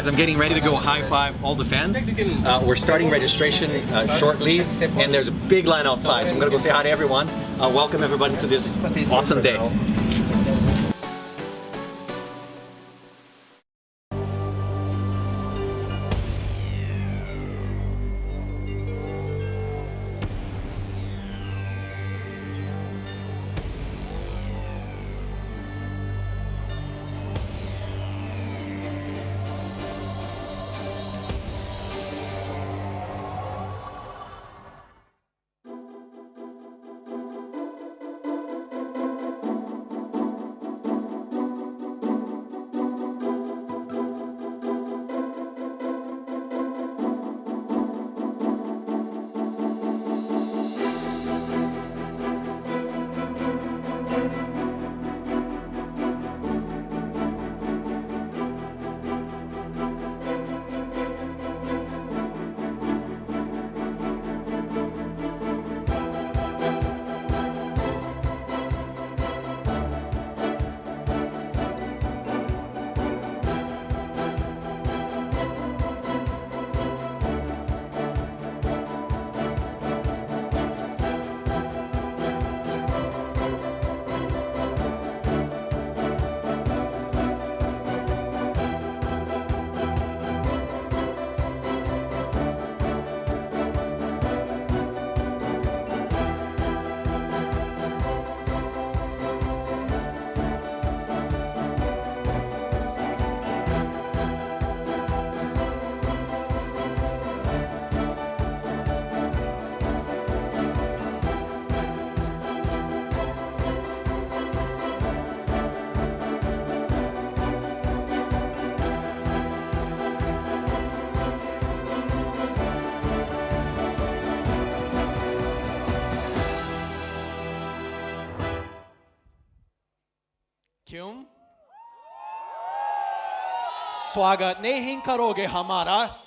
Guys, I'm getting ready to go high five all the fans. We're starting registration shortly, and there's a big line outside, so I'm gonna go say hi to everyone. Welcome everybody to this awesome day. क्यों? स्वागत नहीं करोगे हमारा?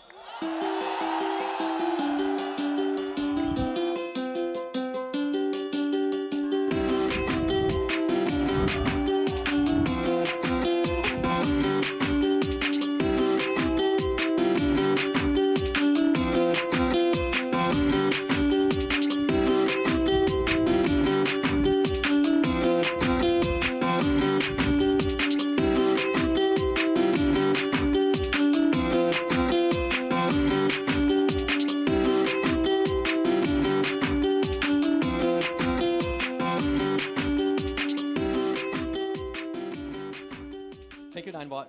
Thank you, Ninebot.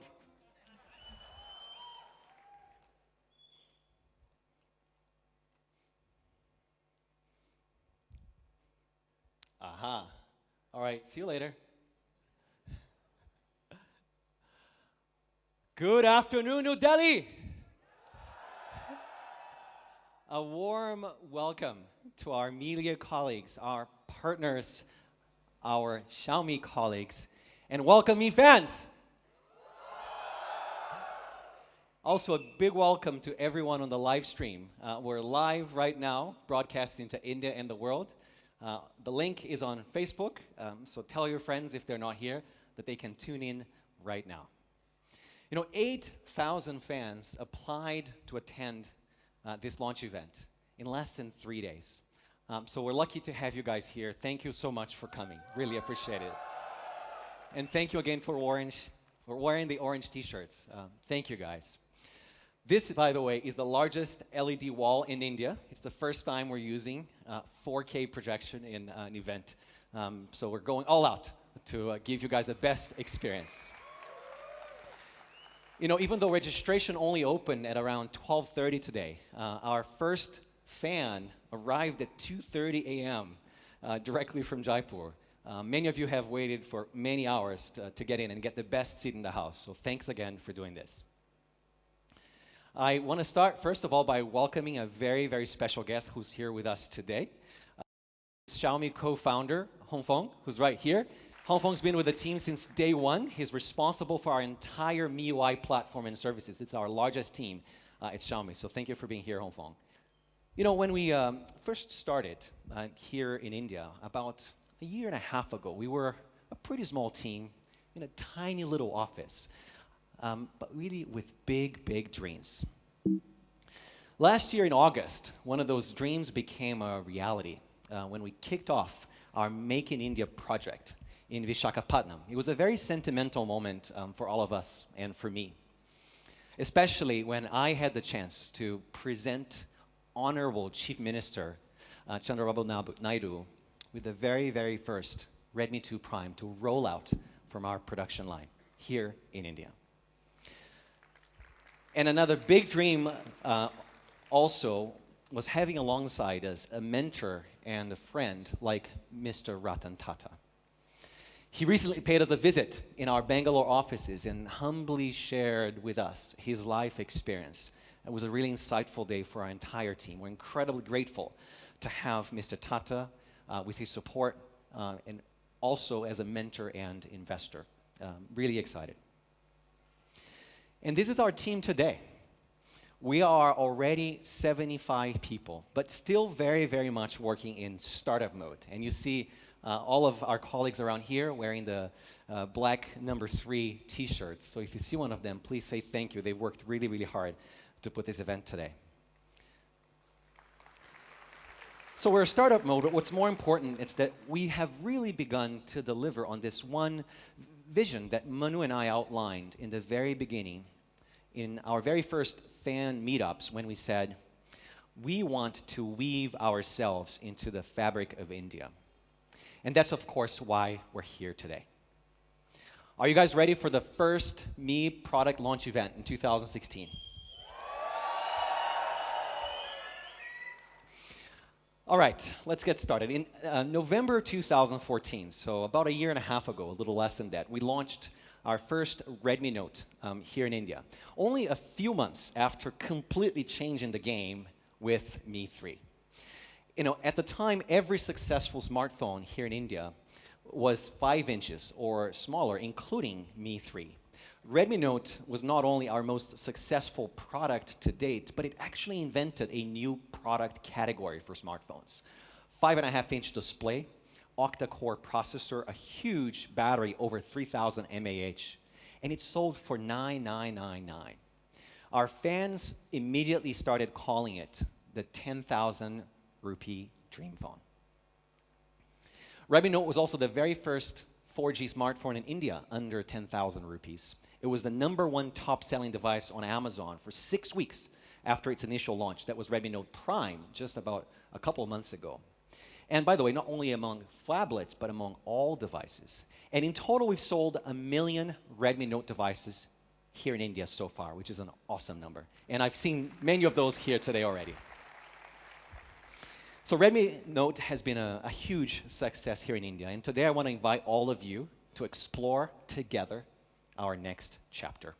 Aha. All right, see you later. Good afternoon, New Delhi. A warm welcome to our media colleagues, our partners, our Xiaomi colleagues, and welcome me fans. Also, a big welcome to everyone on the live stream. We're live right now, broadcasting to India and the world. The link is on Facebook, so tell your friends if they're not here that they can tune in right now. You know, 8,000 fans applied to attend this launch event in less than 3 days. So we're lucky to have you guys here. Thank you so much for coming. Really appreciate it. And thank you again for wearing the orange t-shirts. Thank you, guys. This, by the way, is the largest LED wall in India. It's the first time we're using 4K projection in an event. So we're going all out to give you guys the best experience. You know, even though registration only opened at around 12:30 today, our first fan arrived at 2:30 a.m. Directly from Jaipur. Many of you have waited for many hours to get in and get the best seat in the house. So thanks again for doing this. I want to start, first of all, by welcoming a very, very special guest who's here with us today. Xiaomi co-founder, Hongfeng, who's right here. Hongfeng's been with the team since day one. He's responsible for our entire MIUI platform and services. It's our largest team at Xiaomi. So thank you for being here, Hongfeng. You know, when we first started here in India, about a year and a half ago, we were a pretty small team in a tiny little office. but really with big, big dreams. Last year in August, one of those dreams became a reality when we kicked off our Make in India project in Visakhapatnam. It was a very sentimental moment for all of us and for me, especially when I had the chance to present Honorable Chief Minister Chandrababu Naidu with the very, very first Redmi 2 Prime to roll out from our production line here in India. And another big dream also was having alongside us a mentor and a friend like Mr. Ratan Tata. He recently paid us a visit in our Bangalore offices and humbly shared with us his life experience. It was a really insightful day for our entire team. We're incredibly grateful to have Mr. Tata with his support and also as a mentor and investor. Really excited. And this is our team today. We are already 75 people, but still very, very much working in startup mode. And you see all of our colleagues around here wearing the black number 3 t-shirts. So if you see one of them, please say thank you. They worked really, really hard to put this event today. So we're a startup mode, but what's more important is that we have really begun to deliver on this one vision that Manu and I outlined in the very beginning in our very first fan meetups when we said, we want to weave ourselves into the fabric of India. And that's, of course, why we're here today. Are you guys ready for the first Mi product launch event in 2016? All right, let's get started. In November 2014, so about a year and a half ago, a little less than that, we launched our first Redmi Note here in India, only a few months after completely changing the game with Mi 3. You know, at the time, every successful smartphone here in India was 5 inches or smaller, including Mi 3. Redmi Note was not only our most successful product to date, but it actually invented a new product category for smartphones. 5.5-inch display, octa-core processor, a huge battery over 3,000 mAh, and it sold for $9,999. Our fans immediately started calling it the 10,000 rupee dream phone. Redmi Note was also the very first 4G smartphone in India under 10,000 rupees. It was the #1 top-selling device on Amazon for 6 weeks after its initial launch. That was Redmi Note Prime just about a couple of months ago. And by the way, not only among phablets, but among all devices. And in total, we've sold 1 million Redmi Note devices here in India so far, which is an awesome number. And I've seen many of those here today already. So Redmi Note has been a huge success here in India. And today I want to invite all of you to explore together our next chapter.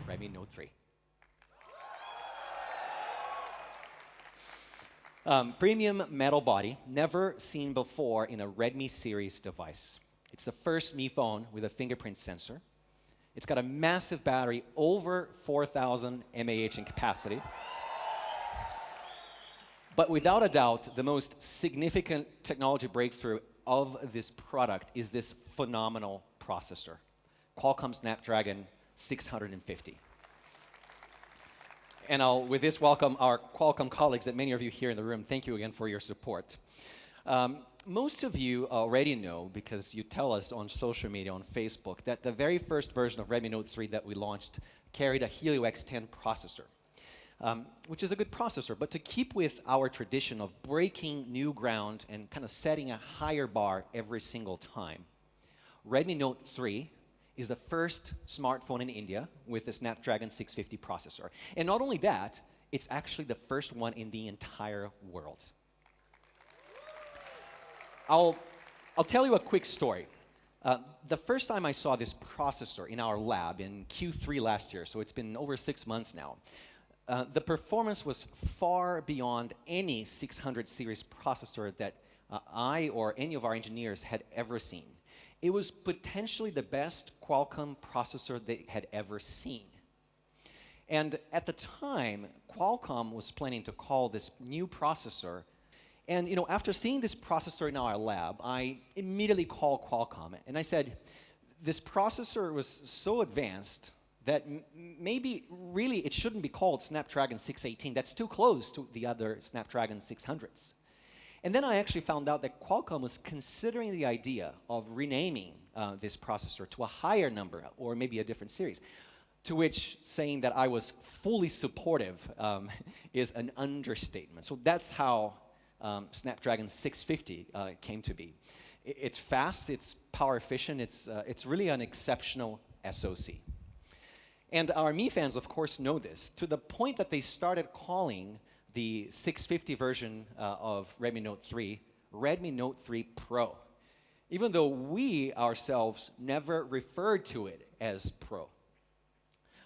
Redmi Note 3. Premium metal body, never seen before in a Redmi series device. It's the first Mi phone with a fingerprint sensor. It's got a massive battery, over 4,000 mAh in capacity. But without a doubt, the most significant technology breakthrough of this product is this phenomenal processor, Qualcomm Snapdragon 650. And I'll, with this, welcome our Qualcomm colleagues that many of you here in the room. Thank you again for your support. Most of you already know, because you tell us on social media, on Facebook, that the very first version of Redmi Note 3 that we launched carried a Helio X10 processor, which is a good processor. But to keep with our tradition of breaking new ground and kind of setting a higher bar every single time, Redmi Note 3 is the first smartphone in India with the Snapdragon 650 processor. And not only that, it's actually the first one in the entire world. I'll tell you a quick story. The first time I saw this processor in our lab in Q3 last year, so it's been over 6 months now, the performance was far beyond any 600 series processor that I or any of our engineers had ever seen. It was potentially the best Qualcomm processor they had ever seen. And at the time, Qualcomm was planning to call this new processor. And after seeing this processor in our lab, I immediately called Qualcomm and I said, this processor was so advanced that maybe really it shouldn't be called Snapdragon 618. That's too close to the other Snapdragon 600s. And then I actually found out that Qualcomm was considering the idea of renaming this processor to a higher number or maybe a different series, to which saying that I was fully supportive is an understatement. So that's how Snapdragon 650 came to be. It's fast, it's power efficient, it's really an exceptional SoC. And our Mi fans, of course, know this, to the point that they started calling the 650 version of Redmi Note 3 Redmi Note 3 Pro, even though we ourselves never referred to it as Pro.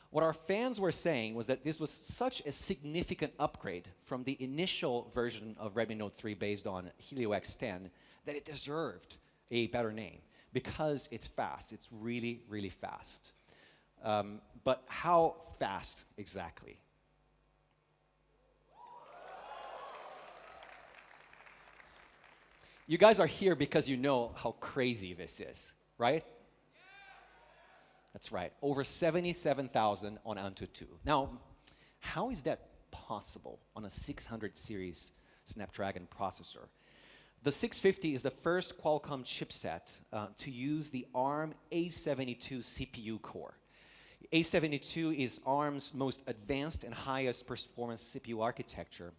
What our fans were saying was that this was such a significant upgrade from the initial version of Redmi Note 3 based on Helio X10 that it deserved a better name because it's fast. It's really, really fast. But how fast exactly? You guys are here because you know how crazy this is, right? That's right, over 77,000 on Antutu. Now, how is that possible on a 600 series Snapdragon processor? The 650 is the first Qualcomm chipset to use the ARM A72 CPU core. A72 is ARM's most advanced and highest performance CPU architecture.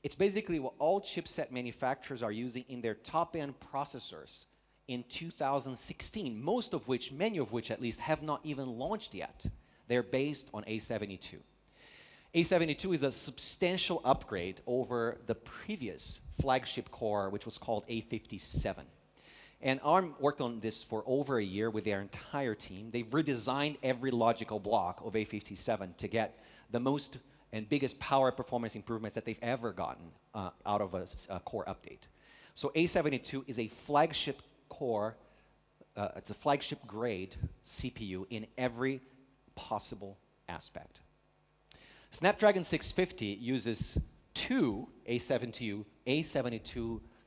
It's basically what all chipset manufacturers are using in their top-end processors in 2016, many of which at least have not even launched yet. They're based on A72. A72 is a substantial upgrade over the previous flagship core, which was called A57. And ARM worked on this for over a year with their entire team. They've redesigned every logical block of A57 to get the most and biggest power performance improvements that they've ever gotten out of a core update. So A72 is a flagship core, it's a flagship grade CPU in every possible aspect. Snapdragon 650 uses two A72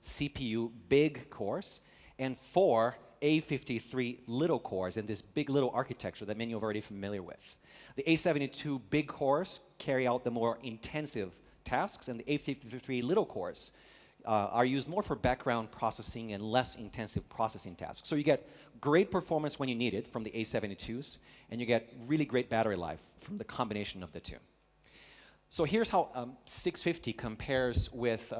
CPU big cores and four A53 little cores in this big little architecture that many of you are already familiar with. The A72 big cores carry out the more intensive tasks, and the A53 little cores are used more for background processing and less intensive processing tasks. So you get great performance when you need it from the A72s, and you get really great battery life from the combination of the two. So here's how 650 compares with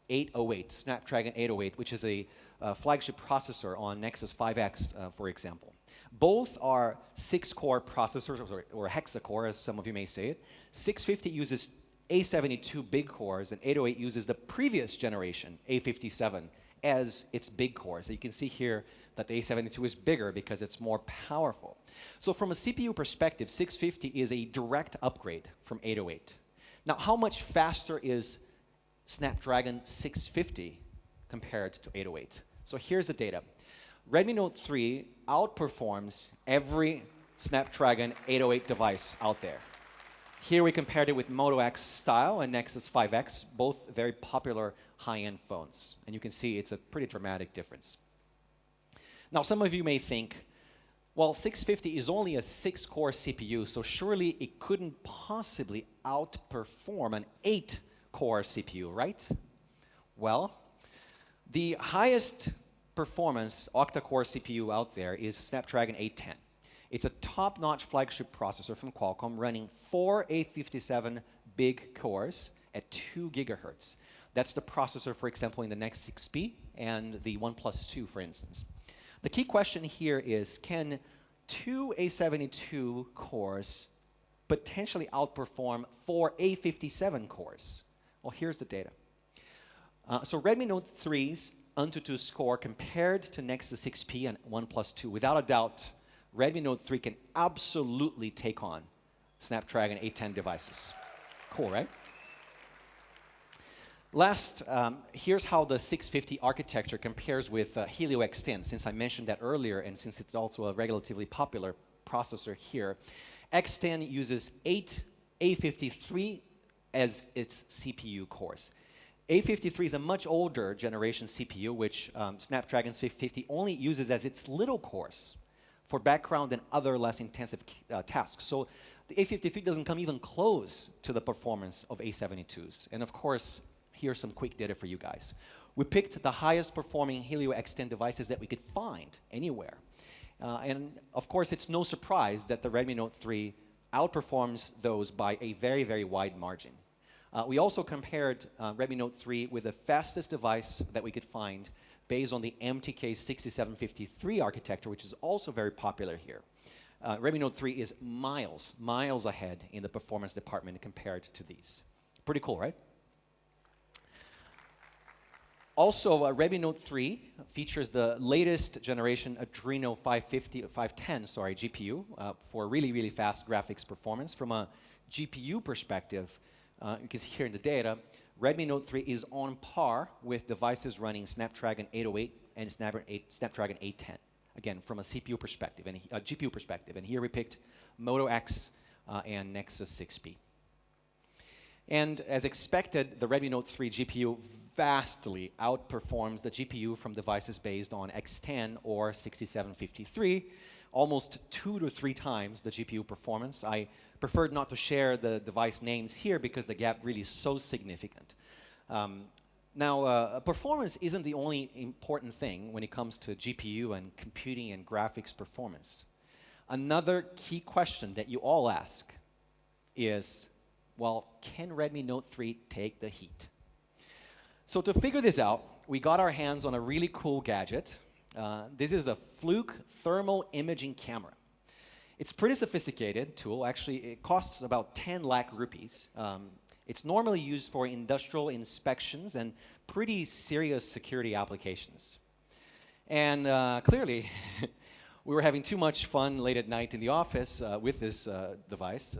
808, Snapdragon 808, which is a flagship processor on Nexus 5X, for example. Both are 6-core processors, or hexa-core, as some of you may say it. 650 uses A72 big cores, and 808 uses the previous generation, A57, as its big core. So you can see here that the A72 is bigger because it's more powerful. So from a CPU perspective, 650 is a direct upgrade from 808. Now, how much faster is Snapdragon 650 compared to 808? So here's the data. Redmi Note 3 outperforms every Snapdragon 808 device out there. Here we compared it with Moto X Style and Nexus 5X, both very popular high-end phones. And you can see it's a pretty dramatic difference. Now, some of you may think, well, 650 is only a 6-core CPU, so surely it couldn't possibly outperform an 8-core CPU, right? Well, the highest performance octa-core CPU out there is Snapdragon 810. It's a top-notch flagship processor from Qualcomm running 4 A57 big cores at 2 gigahertz. That's the processor, for example, in the Nexus 6P and the OnePlus 2, for instance. The key question here is, can 2 A72 cores potentially outperform 4 A57 cores? Well, here's the data. So Redmi Note 3's Antutu score compared to Nexus 6P and OnePlus 2, without a doubt, Redmi Note 3 can absolutely take on Snapdragon 810 devices. Cool, right? Last, here's how the 650 architecture compares with Helio X10, since I mentioned that earlier and since it's also a relatively popular processor here. X10 uses 8 A53 as its CPU cores. A53 is a much older generation CPU, which Snapdragon 650 only uses as its little cores for background and other less intensive tasks. So the A53 doesn't come even close to the performance of A72s. And of course, here's some quick data for you guys. We picked the highest performing Helio X10 devices that we could find anywhere. And of course, it's no surprise that the Redmi Note 3 outperforms those by a very, very wide margin. We also compared Redmi Note 3 with the fastest device that we could find based on the MTK 6753 architecture, which is also very popular here. Redmi Note 3 is miles ahead in the performance department compared to these. Pretty cool, right? Also, Redmi Note 3 features the latest generation Adreno 510 GPU for really, really fast graphics performance. From a GPU perspective, you can see here in the data, Redmi Note 3 is on par with devices running Snapdragon 808 and Snapdragon 810. Again, from a CPU perspective and a GPU perspective. And here we picked Moto X and Nexus 6P. And as expected, the Redmi Note 3 GPU vastly outperforms the GPU from devices based on X10 or 6753, almost 2 to 3 times the GPU performance. I preferred not to share the device names here because the gap really is so significant. Now, performance isn't the only important thing when it comes to GPU and computing and graphics performance. Another key question that you all ask is, well, can Redmi Note 3 take the heat? So to figure this out, we got our hands on a really cool gadget. This is a Fluke thermal imaging camera. It's a pretty sophisticated tool. Actually, it costs about 10 lakh rupees. It's normally used for industrial inspections and pretty serious security applications. And clearly, we were having too much fun late at night in the office with this device.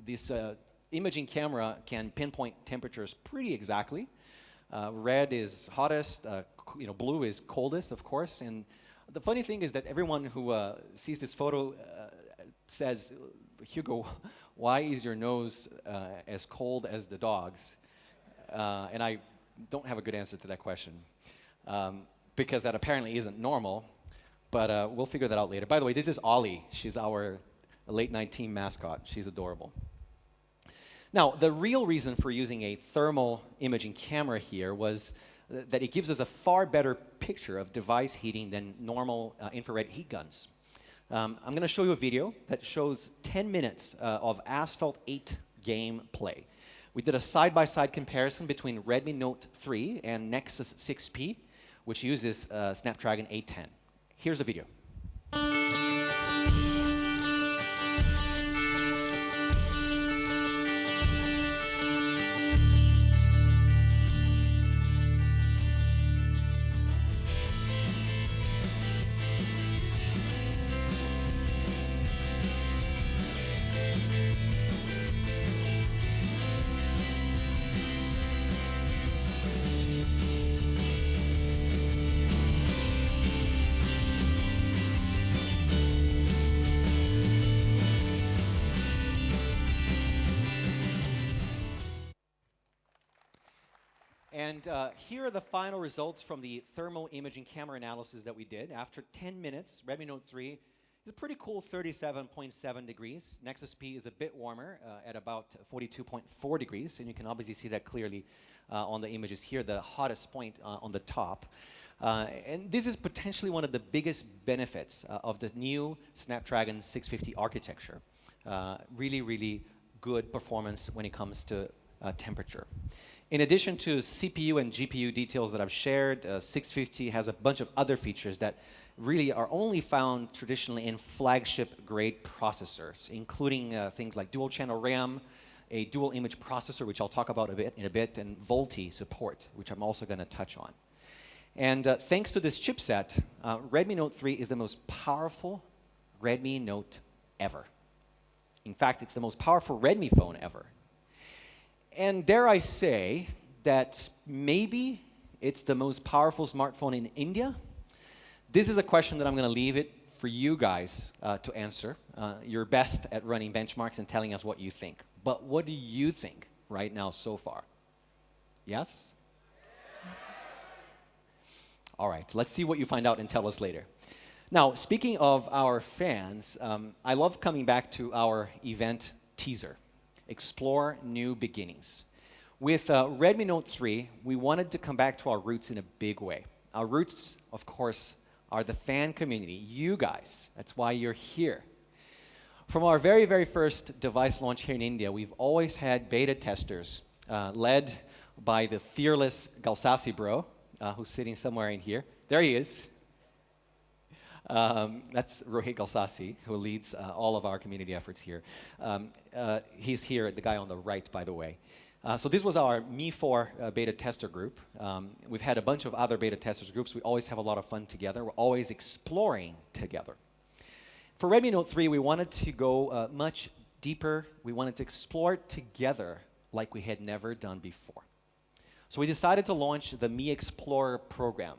This imaging camera can pinpoint temperatures pretty exactly. Red is hottest, blue is coldest, of course. And the funny thing is that everyone who sees this photo says, Hugo, why is your nose as cold as the dog's? And I don't have a good answer to that question, because that apparently isn't normal, but we'll figure that out later. By the way, this is Ollie. She's our late night team mascot. She's adorable. Now, the real reason for using a thermal imaging camera here was that it gives us a far better picture of device heating than normal infrared heat guns. I'm going to show you a video that shows 10 minutes of Asphalt 8 game play. We did a side-by-side comparison between Redmi Note 3 and Nexus 6P, which uses Snapdragon 810. Here's the video. And here are the final results from the thermal imaging camera analysis that we did. After 10 minutes, Redmi Note 3 is a pretty cool 37.7 degrees. Nexus P is a bit warmer at about 42.4 degrees. And you can obviously see that clearly on the images here, the hottest point on the top. And this is potentially one of the biggest benefits of the new Snapdragon 650 architecture. Really, really good performance when it comes to temperature. In addition to CPU and GPU details that I've shared, 650 has a bunch of other features that really are only found traditionally in flagship-grade processors, including things like dual-channel RAM, a dual-image processor, which I'll talk about in a bit, and VoLTE support, which I'm also going to touch on. And thanks to this chipset, Redmi Note 3 is the most powerful Redmi Note ever. In fact, it's the most powerful Redmi phone ever. And dare I say that maybe it's the most powerful smartphone in India? This is a question that I'm going to leave it for you guys to answer. You're best at running benchmarks and telling us what you think. But what do you think right now so far? Yes? All right, let's see what you find out and tell us later. Now, speaking of our fans, I love coming back to our event teaser, Explore New Beginnings. With Redmi Note 3, we wanted to come back to our roots in a big way. Our roots, of course, are the fan community, you guys. That's why you're here. From our very, very first device launch here in India, we've always had beta testers led by the fearless Galsasi bro, who's sitting somewhere in here. There he is. That's Rohit Galsasi, who leads all of our community efforts here. He's here, the guy on the right, by the way. So this was our Mi 4 beta tester group. We've had a bunch of other beta testers groups. We always have a lot of fun together. We're always exploring together. For Redmi Note 3, we wanted to go much deeper. We wanted to explore it together like we had never done before. So we decided to launch the Mi Explorer program.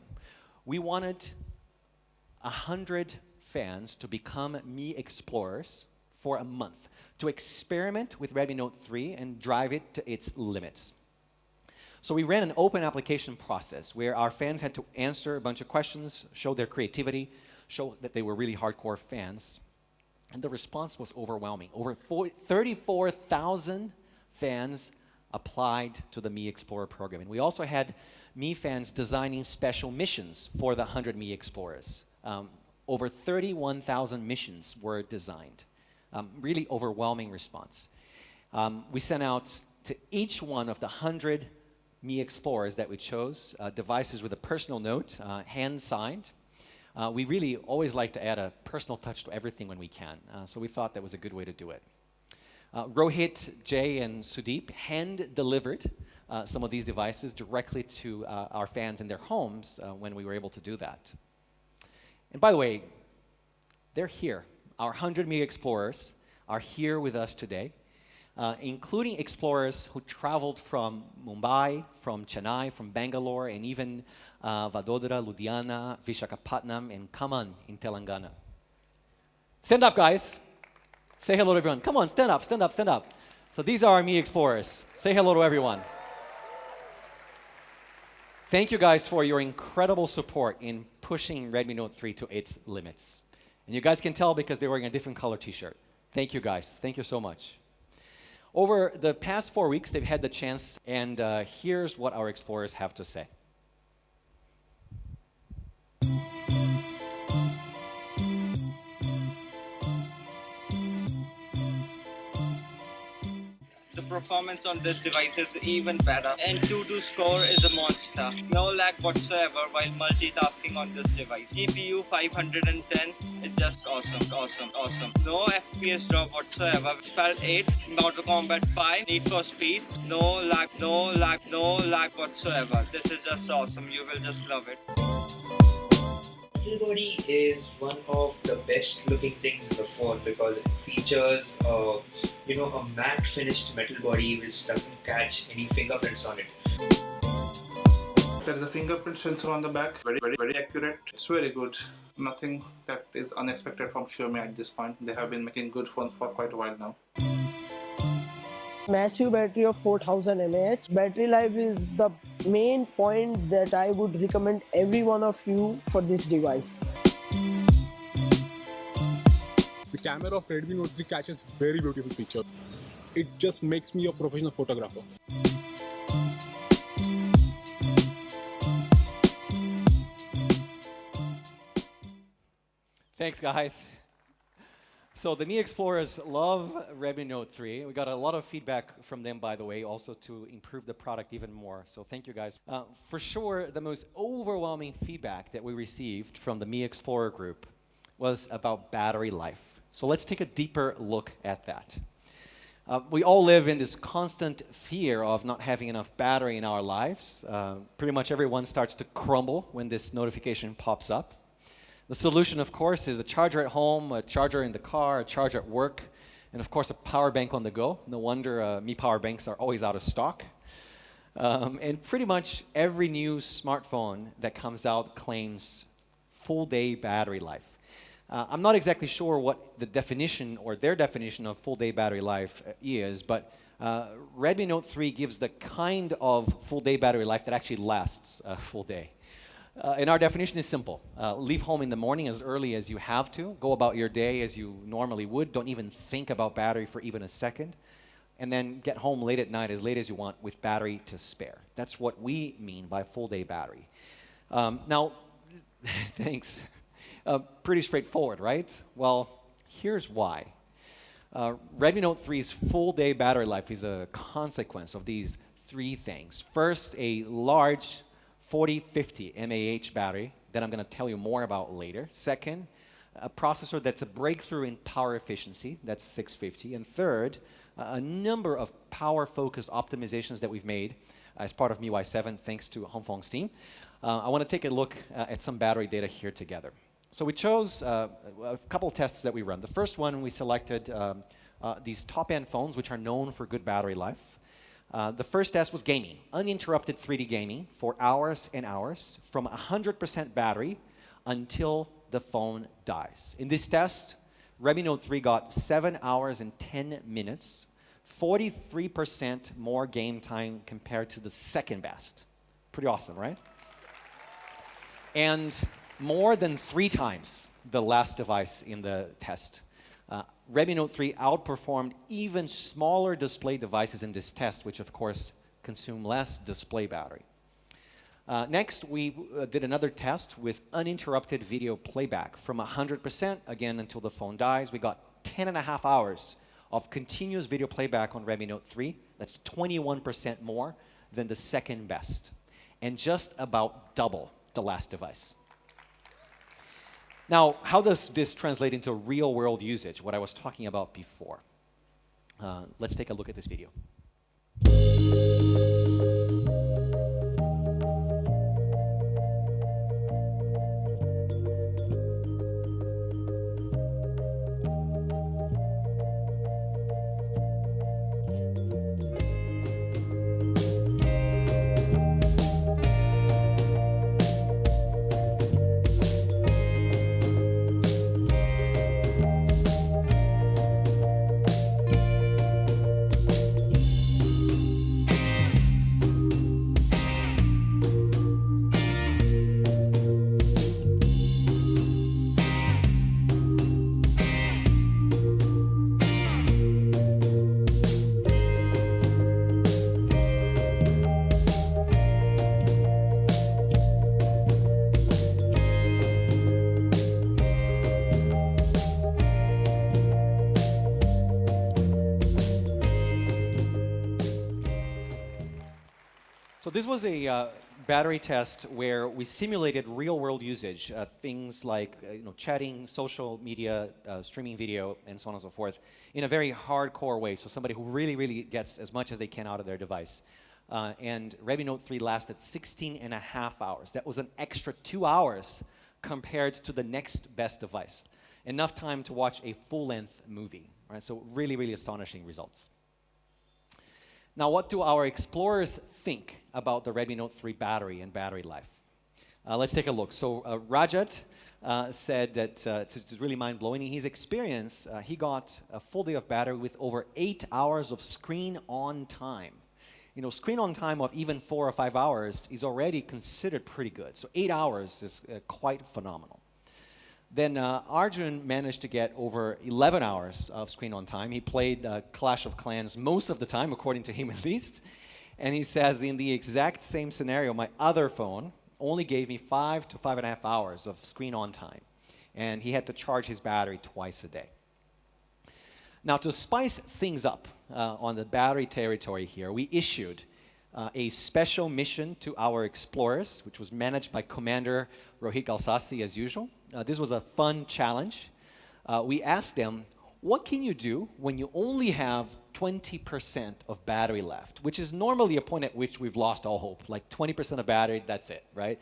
We wanted 100 fans to become Mi Explorers for a month, to experiment with Redmi Note 3 and drive it to its limits. So we ran an open application process where our fans had to answer a bunch of questions, show their creativity, show that they were really hardcore fans. And the response was overwhelming. Over 34,000 fans applied to the Mi Explorer program. And we also had Mi fans designing special missions for the 100 Mi Explorers. Over 31,000 missions were designed. Really overwhelming response. We sent out to each one of the 100 Mi Explorers that we chose devices with a personal note, hand-signed. We really always like to add a personal touch to everything when we can, so we thought that was a good way to do it. Rohit, Jay, and Sudeep hand-delivered some of these devices directly to our fans in their homes when we were able to do that. And by the way, they're here. Our 100 Mi Explorers are here with us today, including explorers who traveled from Mumbai, from Chennai, from Bangalore, and even Vadodara, Ludhiana, Visakhapatnam, and Khammam in Telangana. Stand up, guys. Say hello to everyone. Come on, stand up, stand up, stand up. So these are our Mi Explorers. Say hello to everyone. Thank you guys for your incredible support in pushing Redmi Note 3 to its limits. And you guys can tell because they're wearing a different color t-shirt. Thank you guys. Thank you so much. Over the past 4 weeks, they've had the chance, and here's what our explorers have to say. The performance on this device is even better. N2 score is a monster. No lag whatsoever while multitasking on this device. GPU 510 is just awesome. No FPS drop whatsoever. Spell 8, Mortal Kombat 5, Need for Speed. No lag whatsoever. This is just awesome. You will just love it. Metal body is one of the best looking things in the phone because it features a matte finished metal body which doesn't catch any fingerprints on it. There is a fingerprint sensor on the back, very accurate. It's very good. Nothing that is unexpected from Xiaomi at this point. They have been making good phones for quite a while now. Massive battery of 4000 mAh. Battery life is the main point that I would recommend every one of you for this device. The camera of Redmi Note 3 catches very beautiful pictures. It just makes me a professional photographer. Thanks, guys. So the Mi Explorers love Redmi Note 3. We got a lot of feedback from them, by the way, also to improve the product even more. So thank you, guys. For sure, the most overwhelming feedback that we received from the Mi Explorer group was about battery life. So let's take a deeper look at that. We all live in this constant fear of not having enough battery in our lives. Pretty much everyone starts to crumble when this notification pops up. The solution, of course, is a charger at home, a charger in the car, a charger at work, and of course a power bank on the go. No wonder Mi power banks are always out of stock. And pretty much every new smartphone that comes out claims full day battery life. I'm not exactly sure what the definition or their definition of full day battery life is, but Redmi Note 3 gives the kind of full day battery life that actually lasts a full day. And our definition is simple. Leave home in the morning as early as you have to. Go about your day as you normally would. Don't even think about battery for even a second. And then get home late at night, as late as you want, with battery to spare. That's what we mean by full day battery. Now, thanks. Pretty straightforward, right? Well, here's why. Redmi Note 3's full day battery life is a consequence of these three things. First, a large 4050 mAh battery that I'm going to tell you more about later. Second, a processor that's a breakthrough in power efficiency, that's 650. And third, a number of power-focused optimizations that we've made as part of MIUI 7 thanks to Hongfeng's team. I want to take a look at some battery data here together. So we chose a couple of tests that we run. The first one, we selected these top-end phones, which are known for good battery life. The first test was gaming, uninterrupted 3D gaming for hours and hours from 100% battery until the phone dies. In this test, Redmi Note 3 got 7 hours and 10 minutes, 43% more game time compared to the second best. Pretty awesome, right? And more than 3 times the last device in the test. Redmi Note 3 outperformed even smaller display devices in this test, which of course consume less display battery. Next, we did another test with uninterrupted video playback from 100%, again, until the phone dies. We got 10.5 hours of continuous video playback on Redmi Note 3. That's 21% more than the second best, and just about double the last device. Now, how does this translate into real-world usage, what I was talking about before? Let's take a look at this video. So this was a battery test where we simulated real-world usage, things like chatting, social media, streaming video, and so on and so forth, in a very hardcore way. So somebody who really, really gets as much as they can out of their device. And Redmi Note 3 lasted 16.5 hours. That was an extra 2 hours compared to the next best device. Enough time to watch a full-length movie. Right? So really, really astonishing results. Now, what do our explorers think about the Redmi Note 3 battery and battery life? Let's take a look. So Rajat said that it's really mind-blowing. In his experience, he got a full day of battery with over 8 hours of screen on time. Screen on time of even 4 or 5 hours is already considered pretty good. So 8 hours is quite phenomenal. Then Arjun managed to get over 11 hours of screen on time. He played Clash of Clans most of the time, according to him at least. And he says, in the exact same scenario, my other phone only gave me 5 to 5.5 hours of screen on time. And he had to charge his battery twice a day. Now, to spice things up on the battery territory here, we issued a special mission to our explorers, which was managed by Commander Rohit Galsasi as usual. This was a fun challenge. We asked them, what can you do when you only have 20% of battery left, which is normally a point at which we've lost all hope, like 20% of battery, that's it, right?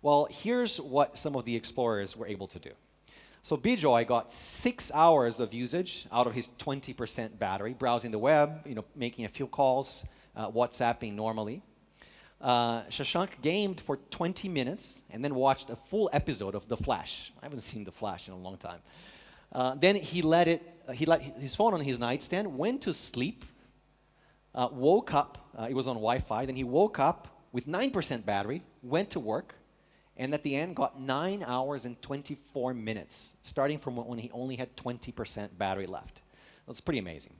Well, here's what some of the explorers were able to do. So Bijoy got 6 hours of usage out of his 20% battery, browsing the web, making a few calls, WhatsApping normally. Shashank gamed for 20 minutes and then watched a full episode of The Flash. I haven't seen The Flash in a long time. Then he let his phone on his nightstand, went to sleep, woke up, it was on Wi-Fi, then he woke up with 9% battery, went to work, and at the end got 9 hours and 24 minutes, starting from when he only had 20% battery left. That's pretty amazing.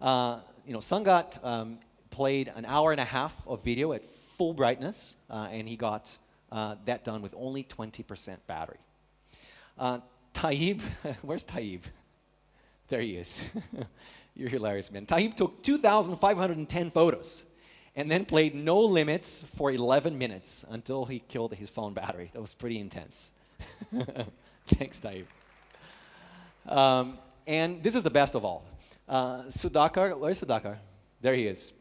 Sungat played an hour and a half of video at full brightness, and he got that done with only 20% battery. Taib, where's Taib? There he is. You're hilarious, man. Taib took 2,510 photos and then played no limits for 11 minutes until he killed his phone battery. That was pretty intense. Thanks, Taib. And this is the best of all. Sudhakar, where's Sudhakar? There he is.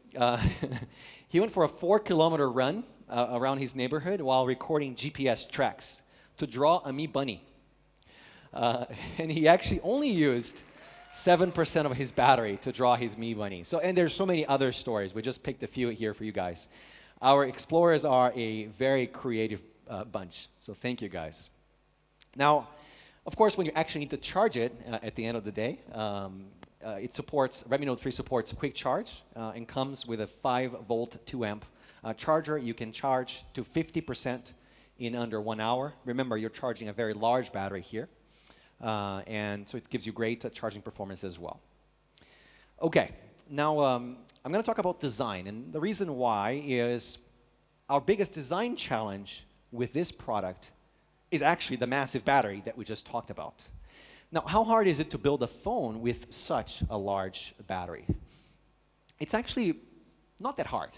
He went for a 4-kilometer run around his neighborhood while recording GPS tracks to draw a Me Bunny. And he actually only used 7% of his battery to draw his Me Bunny. And there's so many other stories. We just picked a few here for you guys. Our explorers are a very creative bunch, so thank you guys. Now, of course, when you actually need to charge it at the end of the day, Redmi Note 3 supports quick charge and comes with a 5-volt 2-amp charger. You can charge to 50% in under 1 hour. Remember, you're charging a very large battery here. And so it gives you great charging performance as well. Okay, now I'm going to talk about design. And the reason why is our biggest design challenge with this product is actually the massive battery that we just talked about. Now, how hard is it to build a phone with such a large battery? It's actually not that hard.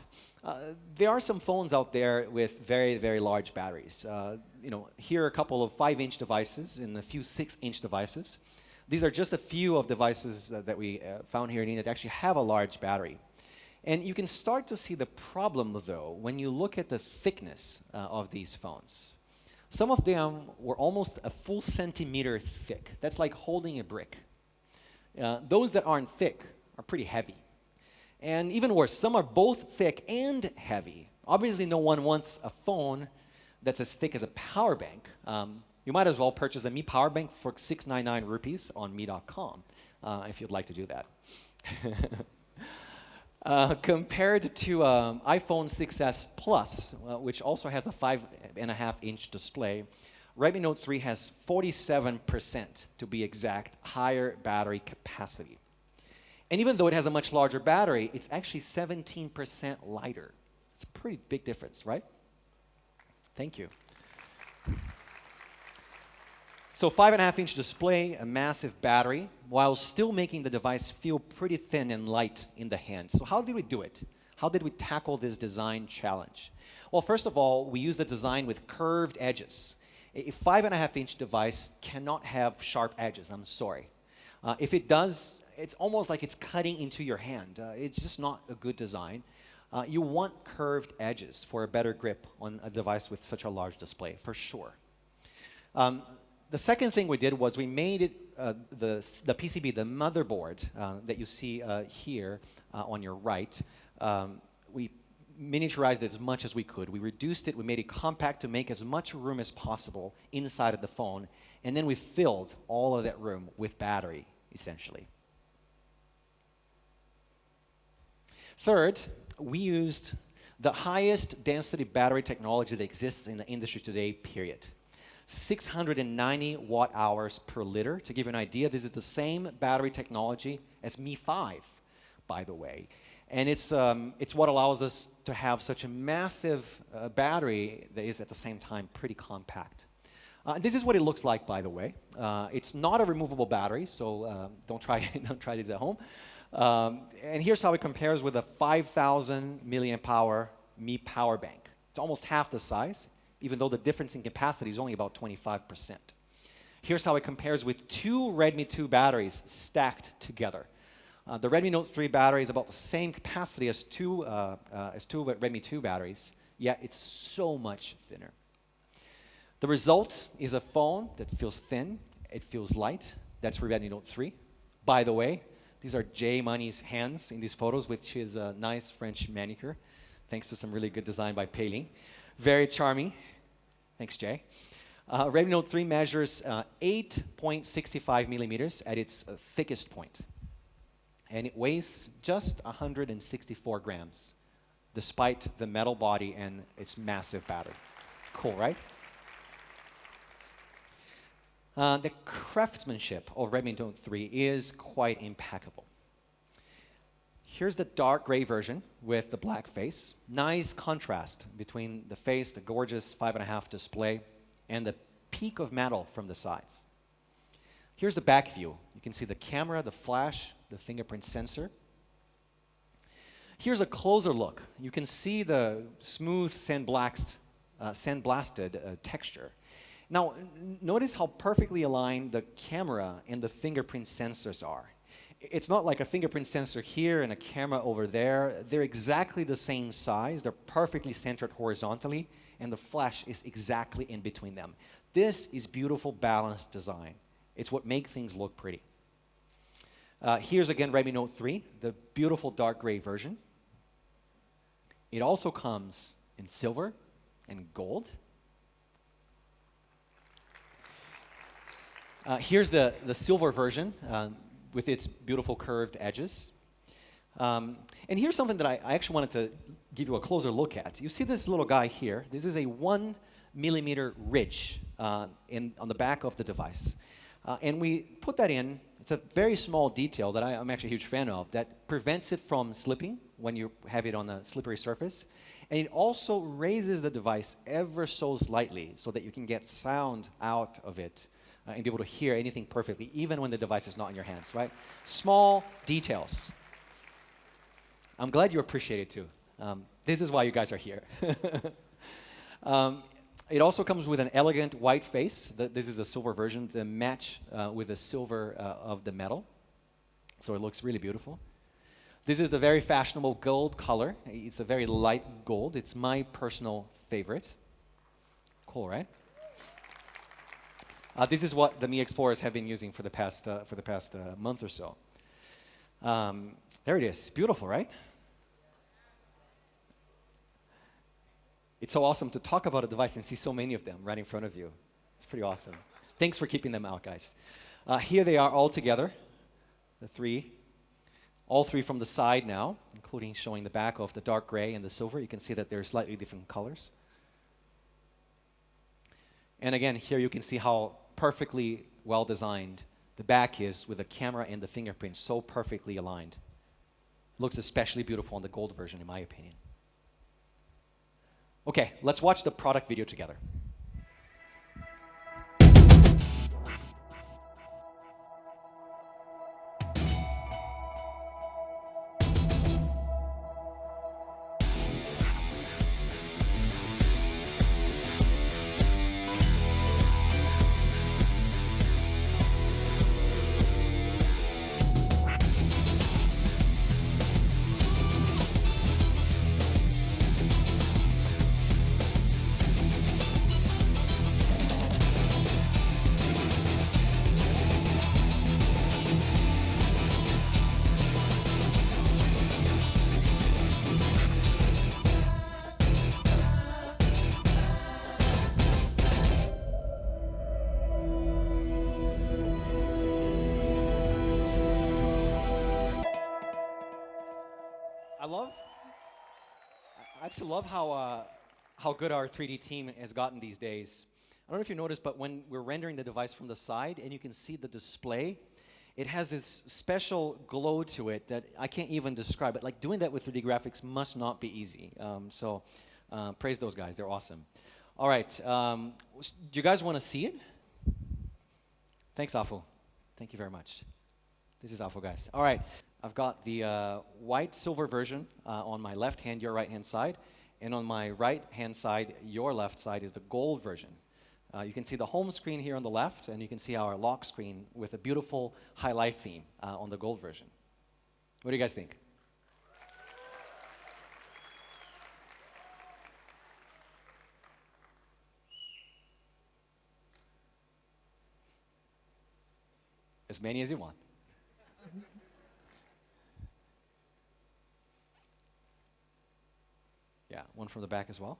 There are some phones out there with very, very large batteries. Here are a couple of 5-inch devices and a few 6-inch devices. These are just a few of devices that we found here in India that actually have a large battery. And you can start to see the problem, though, when you look at the thickness of these phones. Some of them were almost a full centimeter thick. That's like holding a brick. Those that aren't thick are pretty heavy. And even worse, some are both thick and heavy. Obviously, no one wants a phone that's as thick as a power bank. You might as well purchase a Mi power bank for 699 rupees on Mi.com if you'd like to do that. Compared to iPhone 6s Plus, which also has a 5.5-inch display, Redmi Note 3 has 47%, to be exact, higher battery capacity. And even though it has a much larger battery, it's actually 17% lighter. It's a pretty big difference, right? Thank you. So 5.5-inch display, a massive battery, while still making the device feel pretty thin and light in the hand. So how did we do it? How did we tackle this design challenge? Well, first of all, we used a design with curved edges. A 5.5-inch device cannot have sharp edges, I'm sorry. If it does, it's almost like it's cutting into your hand. It's just not a good design. You want curved edges for a better grip on a device with such a large display, for sure. The second thing we did was we made it, the PCB, the motherboard that you see here on your right, we miniaturized it as much as we could. We reduced it, we made it compact to make as much room as possible inside of the phone, and then we filled all of that room with battery, essentially. Third, we used the highest density battery technology that exists in the industry today, period. 690 watt-hours per liter. To give you an idea, this is the same battery technology as Mi 5, by the way. And it's what allows us to have such a massive battery that is at the same time pretty compact. This is what it looks like, by the way. It's not a removable battery, so don't try this at home. And here's how it compares with a 5,000 milliamp hour Mi power bank. It's almost half the size, even though the difference in capacity is only about 25%. Here's how it compares with 2 Redmi 2 batteries stacked together. The Redmi Note 3 battery is about the same capacity as two Redmi 2 batteries, yet it's so much thinner. The result is a phone that feels thin, it feels light. That's Redmi Note 3. By the way, these are Jay Money's hands in these photos, which is a nice French manicure, thanks to some really good design by Pei-Ling. Very charming. Thanks, Jay. Redmi Note 3 measures 8.65 millimeters at its thickest point. And it weighs just 164 grams, despite the metal body and its massive battery. Cool, right? The craftsmanship of Redmi Note 3 is quite impeccable. Here's the dark gray version with the black face. Nice contrast between the face, the gorgeous 5.5 display, and the peak of metal from the sides. Here's the back view. You can see the camera, the flash, the fingerprint sensor. Here's a closer look. You can see the smooth sandblasted texture. Now, notice how perfectly aligned the camera and the fingerprint sensors are. It's not like a fingerprint sensor here and a camera over there. They're exactly the same size. They're perfectly centered horizontally, and the flash is exactly in between them. This is beautiful, balanced design. It's what makes things look pretty. Here's again Redmi Note 3, the beautiful dark gray version. It also comes in silver and gold. Here's the silver version with its beautiful curved edges. And here's something that I actually wanted to give you a closer look at. You see this little guy here. This is a 1 millimeter ridge on the back of the device. And we put that in. It's a very small detail that I'm actually a huge fan of that prevents it from slipping when you have it on a slippery surface. And it also raises the device ever so slightly so that you can get sound out of it and be able to hear anything perfectly, even when the device is not in your hands, right? Small details. I'm glad you appreciate it too. This is why you guys are here. It also comes with an elegant white face. This is the silver version, the match with the silver of the metal. So it looks really beautiful. This is the very fashionable gold color. It's a very light gold. It's my personal favorite. Cool, right? This is what the Mi Explorers have been using for the past month or so. There it is. Beautiful, right? It's so awesome to talk about a device and see so many of them right in front of you. It's pretty awesome. Thanks for keeping them out, guys. Here they are all together, the three. All three from the side now, including showing the back of the dark gray and the silver. You can see that they're slightly different colors. And again, here you can see how perfectly well designed the back is with the camera and the fingerprint so perfectly aligned. Looks especially beautiful on the gold version, in my opinion. Okay, let's watch the product video together. I actually love how good our 3D team has gotten these days. I don't know if you noticed, but when we're rendering the device from the side and you can see the display, it has this special glow to it that I can't even describe it. Like doing that with 3D graphics must not be easy. So praise those guys, they're awesome. All right, do you guys want to see it? Thanks, Afu. Thank you very much. This is Afu, guys. All right. I've got the white silver version on my left hand, your right hand side, and on my right hand side, your left side is the gold version. You can see the home screen here on the left, and you can see our lock screen with a beautiful highlight theme on the gold version. What do you guys think? As many as you want. Yeah, one from the back as well.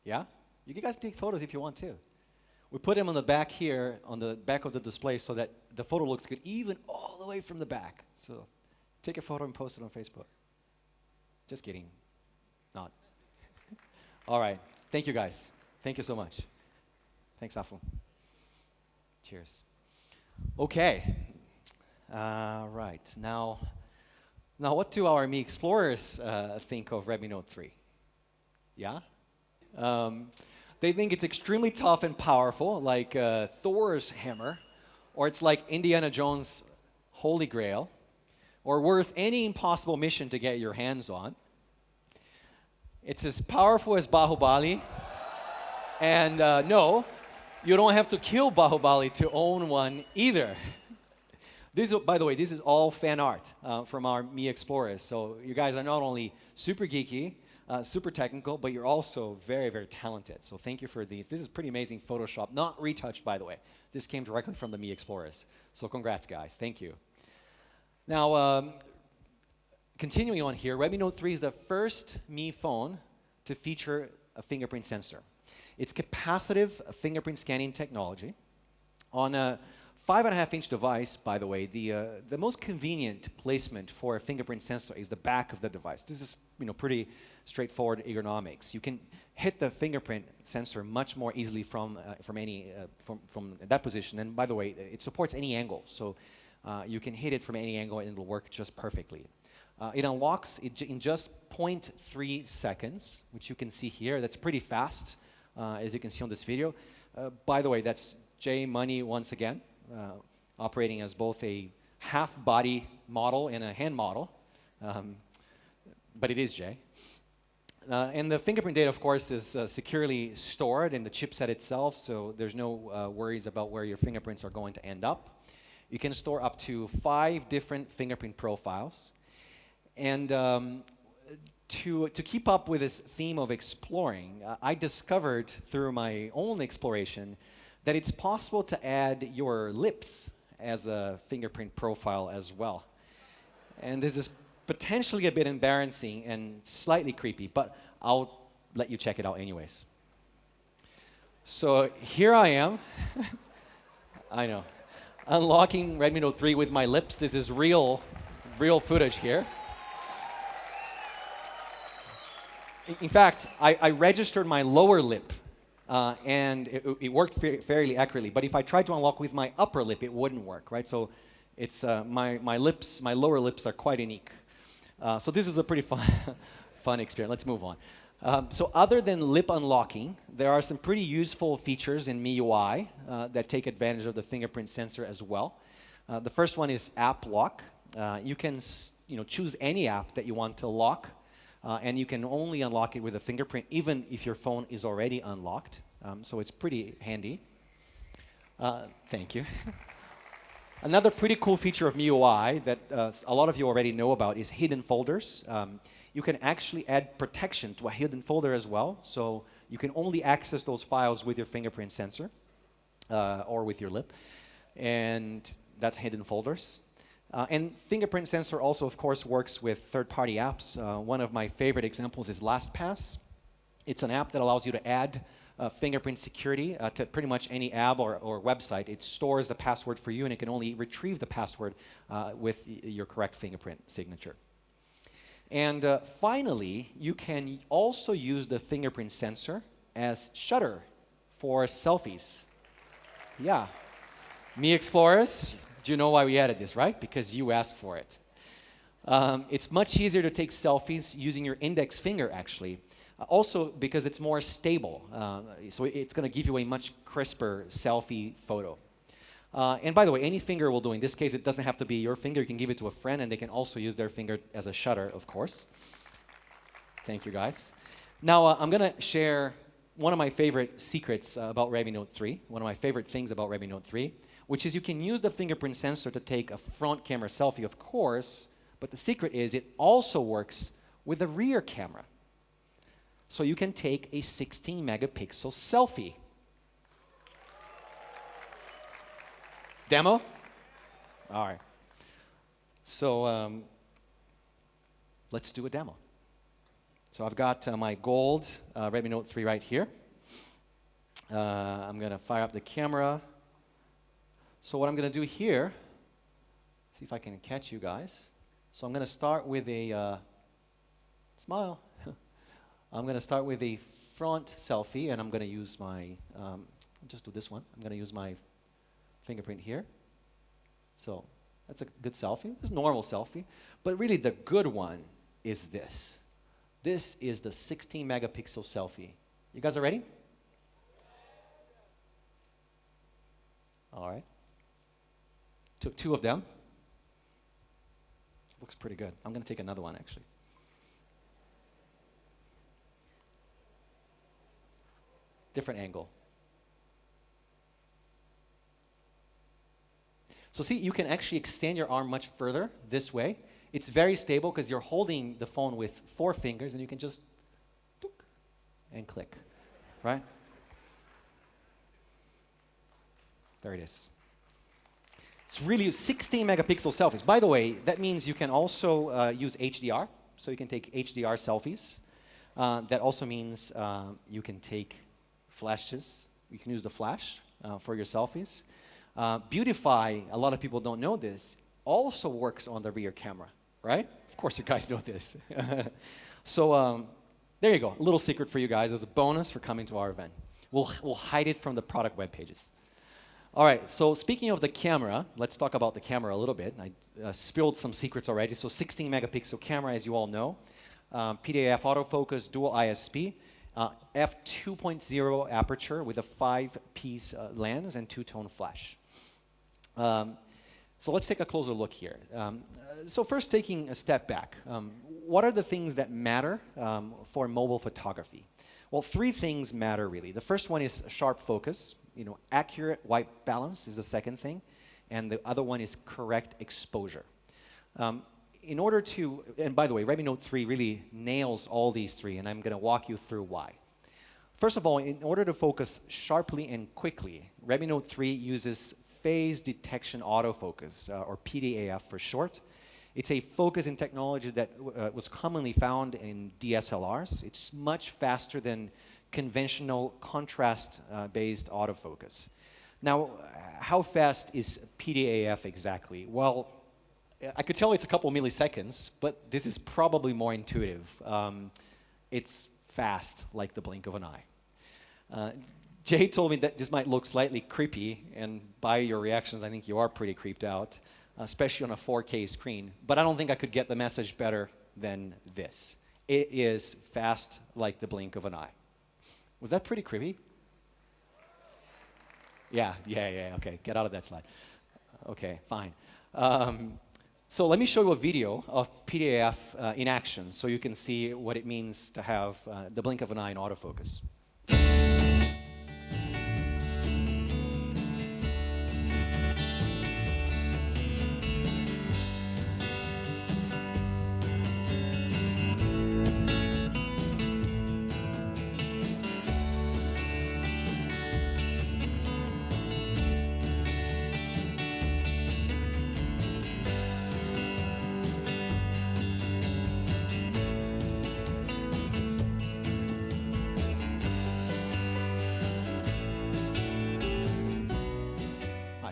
Yeah? You guys take photos if you want to. We put them on the back here, on the back of the display so that the photo looks good even all the way from the back. So take a photo and post it on Facebook. Just kidding. Not. All right. Thank you, guys. Thank you so much. Thanks, Afu. Cheers. Okay. Right. Now, what do our Mi Explorers think of Redmi Note 3? Yeah? They think it's extremely tough and powerful, like Thor's hammer, or it's like Indiana Jones' Holy Grail, or worth any impossible mission to get your hands on. It's as powerful as Bahubali, and no, you don't have to kill Bahubali to own one either. By the way, this is all fan art from our Mi Explorers. So you guys are not only super geeky, super technical, but you're also very, very talented. So thank you for these. This is pretty amazing Photoshop, not retouched, by the way. This came directly from the Mi Explorers. So congrats, guys. Thank you. Now, continuing on here, Redmi Note 3 is the first Mi phone to feature a fingerprint sensor. It's capacitive fingerprint scanning technology. On a 5.5-inch device, by the way, the most convenient placement for a fingerprint sensor is the back of the device. This is pretty straightforward ergonomics. You can hit the fingerprint sensor much more easily from that position. And by the way, it supports any angle, so you can hit it from any angle and it'll work just perfectly. It unlocks in just 0.3 seconds, which you can see here. That's pretty fast, as you can see on this video. By the way, that's Jay Money once again, operating as both a half-body model and a hand model. But it is Jay. And the fingerprint data, of course, is securely stored in the chipset itself, so there's no worries about where your fingerprints are going to end up. You can store up to 5 different fingerprint profiles. And to keep up with this theme of exploring, I discovered through my own exploration that it's possible to add your lips as a fingerprint profile as well. And this is potentially a bit embarrassing and slightly creepy, but I'll let you check it out anyways. So here I am. I know. Unlocking Redmi Note 3 with my lips. This is real footage here. In fact, I registered my lower lip, and it worked fairly accurately. But if I tried to unlock with my upper lip, it wouldn't work, right? So it's my lower lips are quite unique. So this is a pretty fun experience. Let's move on. So other than lip unlocking, there are some pretty useful features in MIUI that take advantage of the fingerprint sensor as well. The first one is app lock. You can choose any app that you want to lock. And you can only unlock it with a fingerprint, even if your phone is already unlocked. So it's pretty handy. Thank you. Another pretty cool feature of MIUI that a lot of you already know about is hidden folders. You can actually add protection to a hidden folder as well. So you can only access those files with your fingerprint sensor or with your lip. And that's hidden folders. And fingerprint sensor also, of course, works with third-party apps. One of my favorite examples is LastPass. It's an app that allows you to add fingerprint security to pretty much any app or website. It stores the password for you, and it can only retrieve the password with your correct fingerprint signature. And finally, you can also use the fingerprint sensor as shutter for selfies. Yeah. Mi Explorers, do you know why we added this, right? Because you asked for it. It's much easier to take selfies using your index finger, actually. Also, because it's more stable. So it's going to give you a much crisper selfie photo. And by the way, any finger will do. In this case, it doesn't have to be your finger. You can give it to a friend, and they can also use their finger as a shutter, of course. Thank you, guys. Now, I'm going to share one of my favorite secrets about Redmi Note 3, one of my favorite things about Redmi Note 3, which is you can use the fingerprint sensor to take a front camera selfie, of course, but the secret is it also works with a rear camera. So you can take a 16-megapixel selfie. Demo? All right. So let's do a demo. So I've got my gold Redmi Note 3 right here. I'm going to fire up the camera. So what I'm going to do here, see if I can catch you guys. So I'm going to start with a smile. I'm going to start with the front selfie, and I'm going to use my, just do this one. I'm going to use my fingerprint here. So that's a good selfie. This is a normal selfie. But really the good one is this. This is the 16 megapixel selfie. You guys are ready? All right. Took 2 of them. Looks pretty good. I'm going to take another one, actually. Different angle. So see, you can actually extend your arm much further this way. It's very stable because you're holding the phone with 4 fingers, and you can just and click, right? There it is. It's really 16 megapixel selfies. By the way, that means you can also use HDR, so you can take HDR selfies. That also means you can take flashes. You can use the flash for your selfies. Beautify, a lot of people don't know this, also works on the rear camera, right? Of course you guys know this. So there you go, a little secret for you guys as a bonus for coming to our event. We'll hide it from the product web pages. All right, so speaking of the camera, let's talk about the camera a little bit. I spilled some secrets already. So 16 megapixel camera, as you all know. PDAF autofocus, dual ISP, f2.0 aperture with a 5-piece lens and 2-tone flash. So let's take a closer look here. So first, taking a step back, what are the things that matter for mobile photography? Well, 3 things matter really. The first one is sharp focus. You know, accurate white balance is the second thing, and the other one is correct exposure. In order to, and by the way, Redmi Note 3 really nails all these 3, and I'm going to walk you through why. First of all, in order to focus sharply and quickly, Redmi Note 3 uses phase detection autofocus, or PDAF for short. It's a focusing technology that was commonly found in DSLRs. It's much faster than conventional contrast-based autofocus. Now, how fast is PDAF exactly? Well, I could tell it's a couple milliseconds, but this is probably more intuitive. It's fast, like the blink of an eye. Jay told me that this might look slightly creepy, and by your reactions, I think you are pretty creeped out, especially on a 4K screen. But I don't think I could get the message better than this. It is fast like the blink of an eye. Was that pretty creepy? Yeah, okay, get out of that slide. Okay, fine. So let me show you a video of PDAF in action so you can see what it means to have the blink of an eye in autofocus.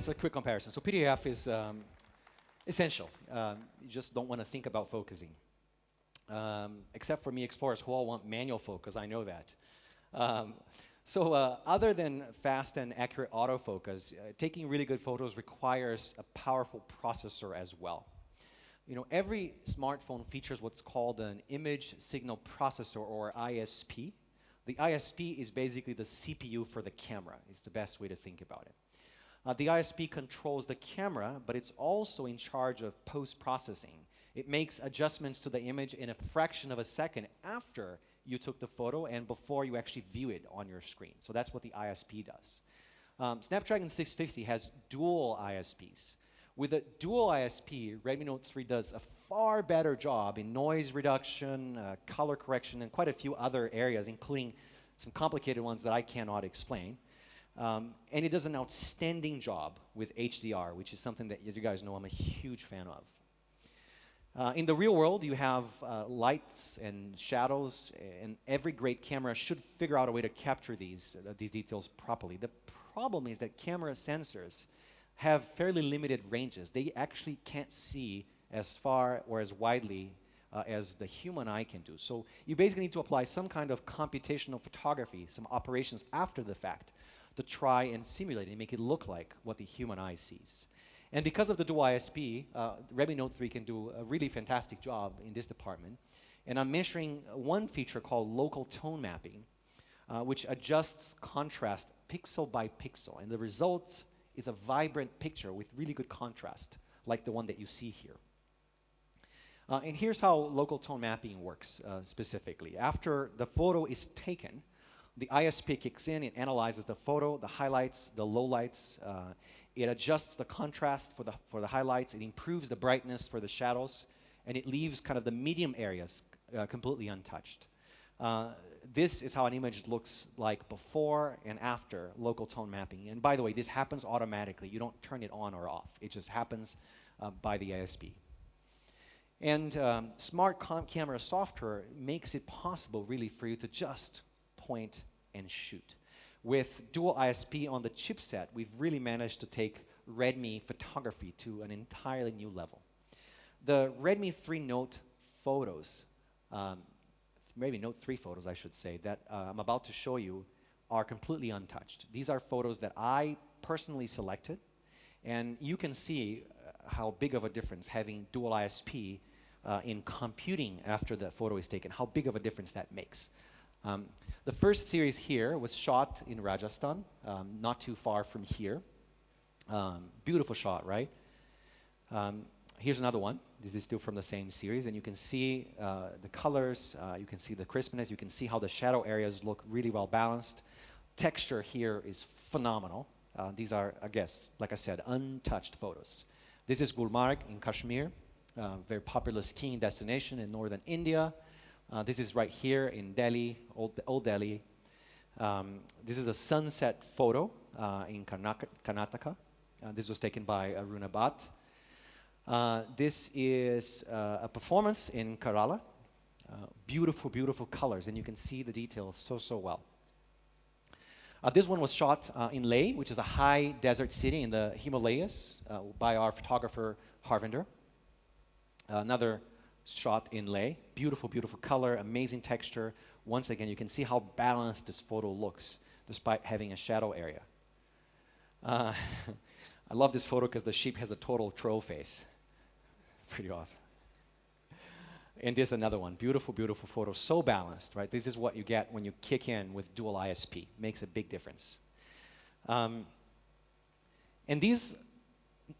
So a quick comparison. So PDAF is essential. You just don't want to think about focusing. Except for me explorers who all want manual focus, I know that. Other than fast and accurate autofocus, taking really good photos requires a powerful processor as well. You know, every smartphone features what's called an image signal processor, or ISP. The ISP is basically the CPU for the camera. It's the best way to think about it. The ISP controls the camera, but it's also in charge of post-processing. It makes adjustments to the image in a fraction of a second after you took the photo and before you actually view it on your screen. So that's what the ISP does. Snapdragon 650 has dual ISPs. With a dual ISP, Redmi Note 3 does a far better job in noise reduction, color correction, and quite a few other areas, including some complicated ones that I cannot explain. And it does an outstanding job with HDR, which is something that, as you guys know, I'm a huge fan of. In the real world, you have lights and shadows, and every great camera should figure out a way to capture these details properly. The problem is that camera sensors have fairly limited ranges. They actually can't see as far or as widely as the human eye can do. So you basically need to apply some kind of computational photography, some operations after the fact, to try and simulate and make it look like what the human eye sees. And because of the dual ISP, Redmi Note 3 can do a really fantastic job in this department. And I'm measuring one feature called local tone mapping, which adjusts contrast pixel by pixel. And the result is a vibrant picture with really good contrast, like the one that you see here. And here's how local tone mapping works specifically. After the photo is taken, the ISP kicks in, it analyzes the photo, the highlights, the lowlights. It adjusts the contrast for the highlights. It improves the brightness for the shadows. And it leaves kind of the medium areas completely untouched. This is how an image looks like before and after local tone mapping. And by the way, this happens automatically. You don't turn it on or off. It just happens by the ISP. And smart camera software makes it possible really for you to just point and shoot. With dual ISP on the chipset, we've really managed to take Redmi photography to an entirely new level. The Redmi 3 Note photos, maybe Note 3 photos I should say, that I'm about to show you are completely untouched. These are photos that I personally selected, and you can see how big of a difference having dual ISP in computing after the photo is taken, how big of a difference that makes. The first series here was shot in Rajasthan, not too far from here. Beautiful shot, right? Here's another one. This is still from the same series, and you can see the colors, you can see the crispness, you can see how the shadow areas look really well balanced. Texture here is phenomenal. These are, I guess, like I said, untouched photos. This is Gulmarg in Kashmir, very popular skiing destination in northern India. This is right here in Delhi, Old Delhi. This is a sunset photo in Karnataka. This was taken by Aruna Bhatt. This is a performance in Kerala. Beautiful, beautiful colors, and you can see the details so well. This one was shot in Leh, which is a high desert city in the Himalayas by our photographer Harvinder. Another shot in Leh. Beautiful, beautiful color, amazing texture. Once again, you can see how balanced this photo looks despite having a shadow area. I love this photo because the sheep has a total troll face. Pretty awesome. And there's another one. Beautiful, beautiful photo. So balanced, right? This is what you get when you kick in with dual ISP. Makes a big difference. And these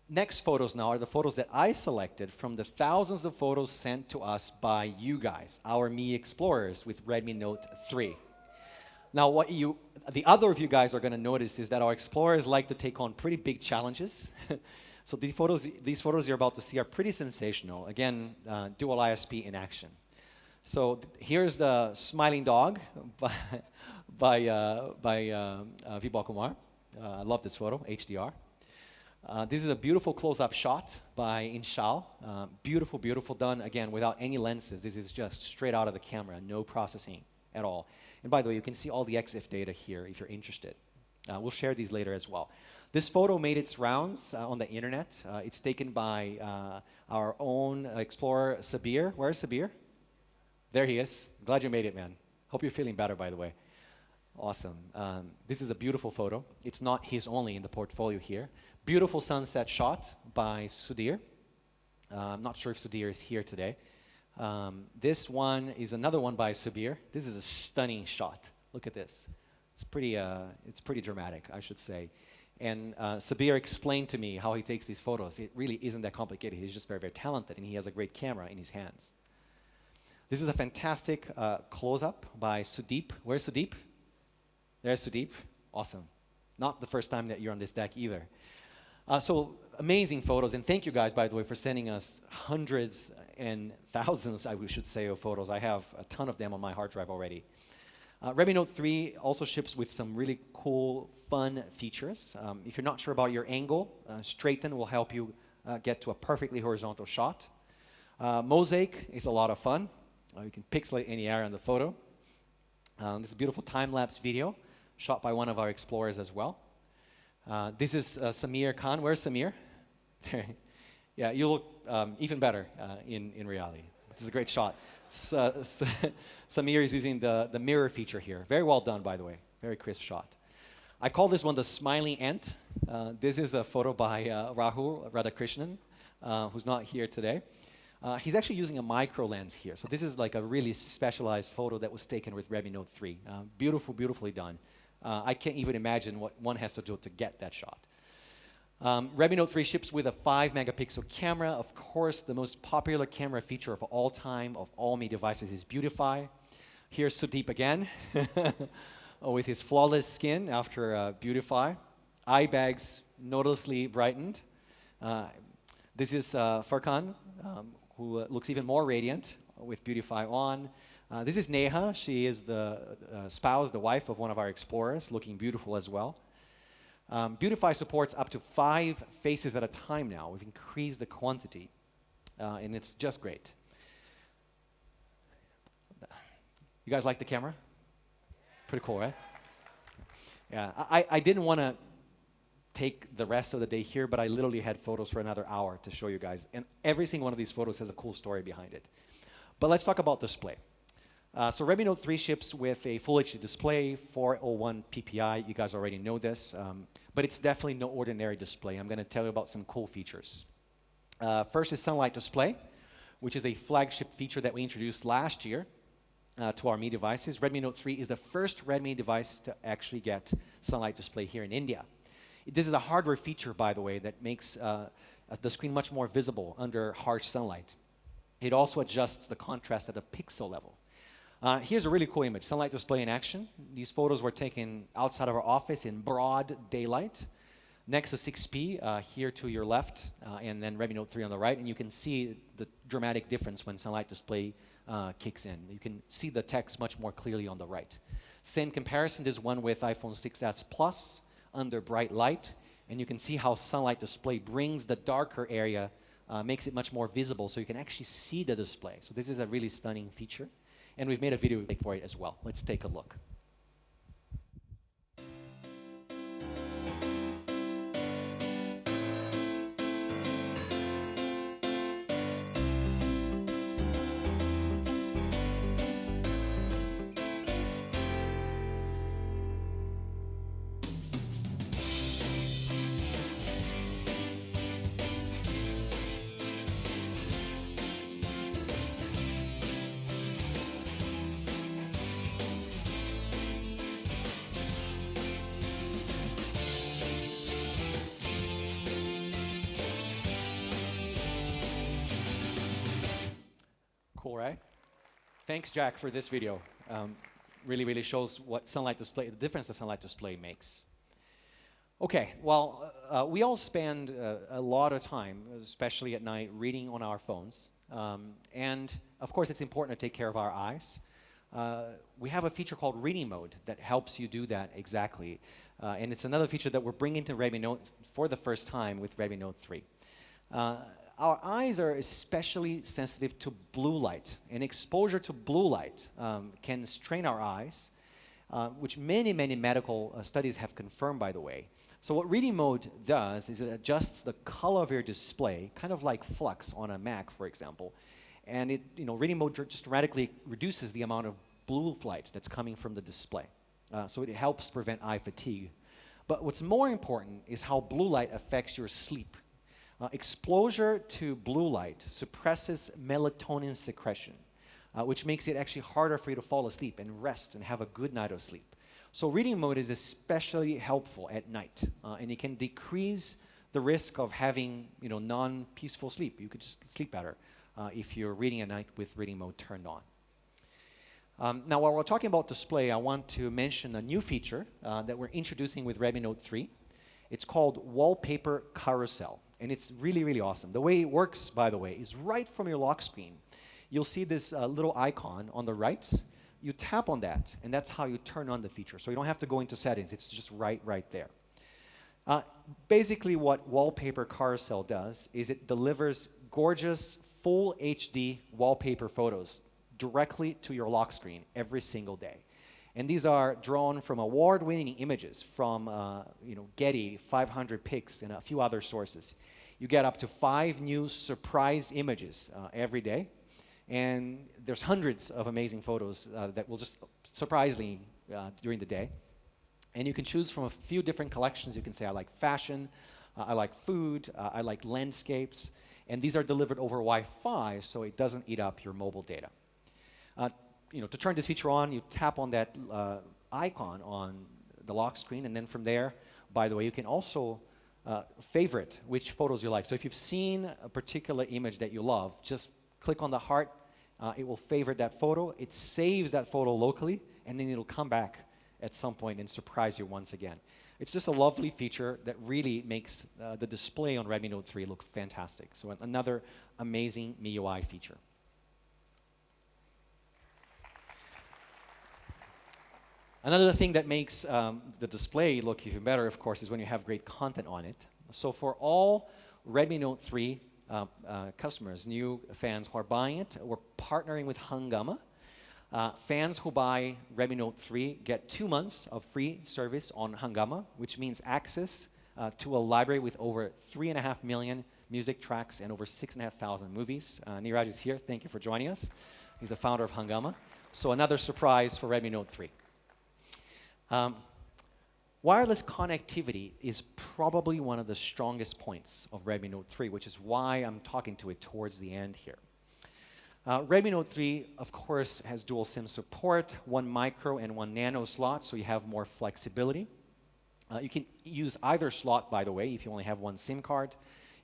next photos now are the photos that I selected from the thousands of photos sent to us by you guys, our Me Explorers with Redmi Note 3. Now, what the other of you guys are going to notice is that our explorers like to take on pretty big challenges. So these photos you're about to see are pretty sensational. Again, dual ISP in action. So here's the smiling dog by Vibha Kumar. I love this photo, HDR. This is a beautiful close-up shot by Inshal. Beautiful, beautiful, done again without any lenses. This is just straight out of the camera, no processing at all. And by the way, you can see all the EXIF data here if you're interested. We'll share these later as well. This photo made its rounds on the internet. It's taken by our own explorer, Sabir. Where's Sabir? There he is. Glad you made it, man. Hope you're feeling better, by the way. Awesome. This is a beautiful photo. It's not his only in the portfolio here. Beautiful sunset shot by Sudhir. I'm not sure if Sudhir is here today. This one is another one by Sabir. This is a stunning shot. Look at this. It's pretty dramatic, I should say. And Sabir explained to me how he takes these photos. It really isn't that complicated. He's just very, very talented, and he has a great camera in his hands. This is a fantastic close-up by Sudeep. Where's Sudeep? There's Sudeep. Awesome. Not the first time that you're on this deck either. So amazing photos, and thank you guys, by the way, for sending us hundreds and thousands, I should say, of photos. I have a ton of them on my hard drive already. Redmi Note 3 also ships with some really cool, fun features. If you're not sure about your angle, straighten will help you get to a perfectly horizontal shot. Mosaic is a lot of fun. You can pixelate any area in the photo. This is a beautiful time-lapse video shot by one of our explorers as well. This is Samir Khan. Where's Samir? Yeah, you look even better in reality. This is a great shot. Samir is using the mirror feature here. Very well done, by the way. Very crisp shot. I call this one the smiling ant. This is a photo by Rahul Radhakrishnan, who's not here today. He's actually using a micro lens here. So this is like a really specialized photo that was taken with Redmi Note 3. Beautifully done. I can't even imagine what one has to do to get that shot. Redmi Note 3 ships with a 5-megapixel camera. Of course, the most popular camera feature of all time of all Mi devices is Beautify. Here's Sudeep again with his flawless skin after Beautify. Eye bags noticeably brightened. This is Farkan, who looks even more radiant with Beautify on. This is Neha. She is the spouse, the wife of one of our explorers, looking beautiful as well. Beautify supports up to 5 faces at a time now. We've increased the quantity, and it's just great. You guys like the camera? Pretty cool, right? Yeah, I didn't want to take the rest of the day here, but I literally had photos for another hour to show you guys, and every single one of these photos has a cool story behind it. But let's talk about display. So Redmi Note 3 ships with a Full HD display, 401 ppi. You guys already know this, but it's definitely no ordinary display. I'm going to tell you about some cool features. First is Sunlight Display, which is a flagship feature that we introduced last year to our Mi devices. Redmi Note 3 is the first Redmi device to actually get Sunlight Display here in India. This is a hardware feature, by the way, that makes the screen much more visible under harsh sunlight. It also adjusts the contrast at a pixel level. Here's a really cool image, Sunlight Display in action. These photos were taken outside of our office in broad daylight. Nexus 6P here to your left, and then Redmi Note 3 on the right, and you can see the dramatic difference when Sunlight Display kicks in. You can see the text much more clearly on the right. Same comparison, this one with iPhone 6s Plus under bright light, and you can see how Sunlight Display brings the darker area, makes it much more visible, so you can actually see the display. So this is a really stunning feature. And we've made a video for it as well. Let's take a look. Cool, right? Thanks, Jack, for this video. Really shows what Sunlight Display, the difference that Sunlight Display makes. Okay, well, we all spend a lot of time, especially at night, reading on our phones. And of course, it's important to take care of our eyes. We have a feature called Reading Mode that helps you do that exactly. And it's another feature that we're bringing to Redmi Note for the first time with Redmi Note 3. Our eyes are especially sensitive to blue light, and exposure to blue light can strain our eyes, which many medical studies have confirmed, by the way. So what Reading Mode does is it adjusts the color of your display, kind of like flux on a Mac, for example, and Reading Mode just dramatically reduces the amount of blue light that's coming from the display. So it helps prevent eye fatigue. But what's more important is how blue light affects your sleep. Exposure to blue light suppresses melatonin secretion, which makes it actually harder for you to fall asleep and rest and have a good night of sleep. So Reading Mode is especially helpful at night, and it can decrease the risk of having non-peaceful sleep. You could just sleep better if you're reading at night with Reading Mode turned on. Now, while we're talking about display, I want to mention a new feature that we're introducing with Redmi Note 3. It's called Wallpaper Carousel. And it's really awesome. The way it works, by the way, is right from your lock screen. You'll see this little icon on the right. You tap on that, and that's how you turn on the feature. So you don't have to go into settings. It's just right there. Basically, what Wallpaper Carousel does is it delivers gorgeous full HD wallpaper photos directly to your lock screen every single day. And these are drawn from award-winning images from Getty, 500 Pics, and a few other sources. You get up to 5 new surprise images every day. And there's hundreds of amazing photos that will just surprise me during the day. And you can choose from a few different collections. You can say, I like fashion, I like food, I like landscapes. And these are delivered over Wi-Fi, so it doesn't eat up your mobile data. To turn this feature on, you tap on that icon on the lock screen, and then from there, by the way, you can also favorite which photos you like. So if you've seen a particular image that you love, just click on the heart. It will favorite that photo. It saves that photo locally, and then it'll come back at some point and surprise you once again. It's just a lovely feature that really makes the display on Redmi Note 3 look fantastic. So another amazing MIUI feature. Another thing that makes the display look even better, of course, is when you have great content on it. So for all Redmi Note 3 customers, new fans who are buying it, we're partnering with Hungama. Fans who buy Redmi Note 3 get 2 months of free service on Hungama, which means access to a library with over 3.5 million music tracks and over 6,500 movies. Niraj is here. Thank you for joining us. He's a founder of Hungama. So another surprise for Redmi Note 3. Wireless connectivity is probably one of the strongest points of Redmi Note 3, which is why I'm talking to it towards the end here. Redmi Note 3, of course, has dual SIM support, 1 micro and 1 nano slot, so you have more flexibility. You can use either slot, by the way, if you only have 1 SIM card.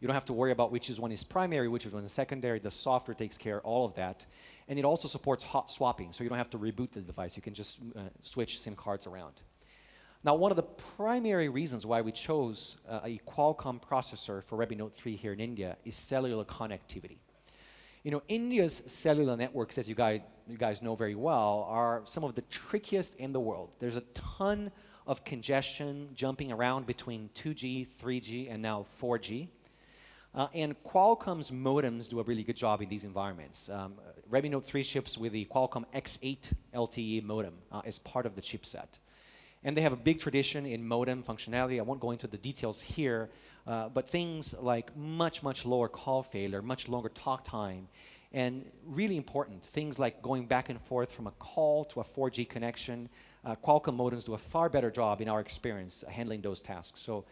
You don't have to worry about which one is primary, which one is secondary. The software takes care of all of that. And it also supports hot swapping, so you don't have to reboot the device. You can just switch SIM cards around. Now, one of the primary reasons why we chose a Qualcomm processor for Redmi Note 3 here in India is cellular connectivity. India's cellular networks, as you guys know very well, are some of the trickiest in the world. There's a ton of congestion jumping around between 2G, 3G, and now 4G. And Qualcomm's modems do a really good job in these environments. Redmi Note 3 ships with the Qualcomm X8 LTE modem as part of the chipset. And they have a big tradition in modem functionality. I won't go into the details here, but things like much, much lower call failure, much longer talk time, and really important, things like going back and forth from a call to a 4G connection. Qualcomm modems do a far better job in our experience handling those tasks. So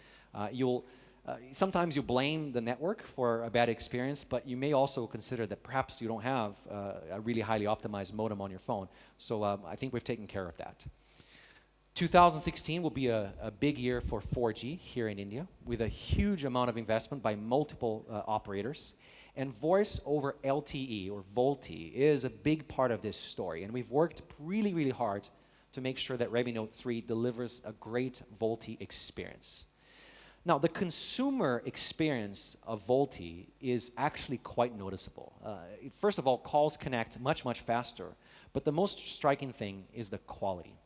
sometimes you blame the network for a bad experience, but you may also consider that perhaps you don't have a really highly optimized modem on your phone. So I think we've taken care of that. 2016 will be a big year for 4G here in India, with a huge amount of investment by multiple operators. And voice over LTE, or VoLTE, is a big part of this story. And we've worked really, really hard to make sure that Redmi Note 3 delivers a great VoLTE experience. Now, the consumer experience of VoLTE is actually quite noticeable. First of all, calls connect much, much faster. But the most striking thing is the quality.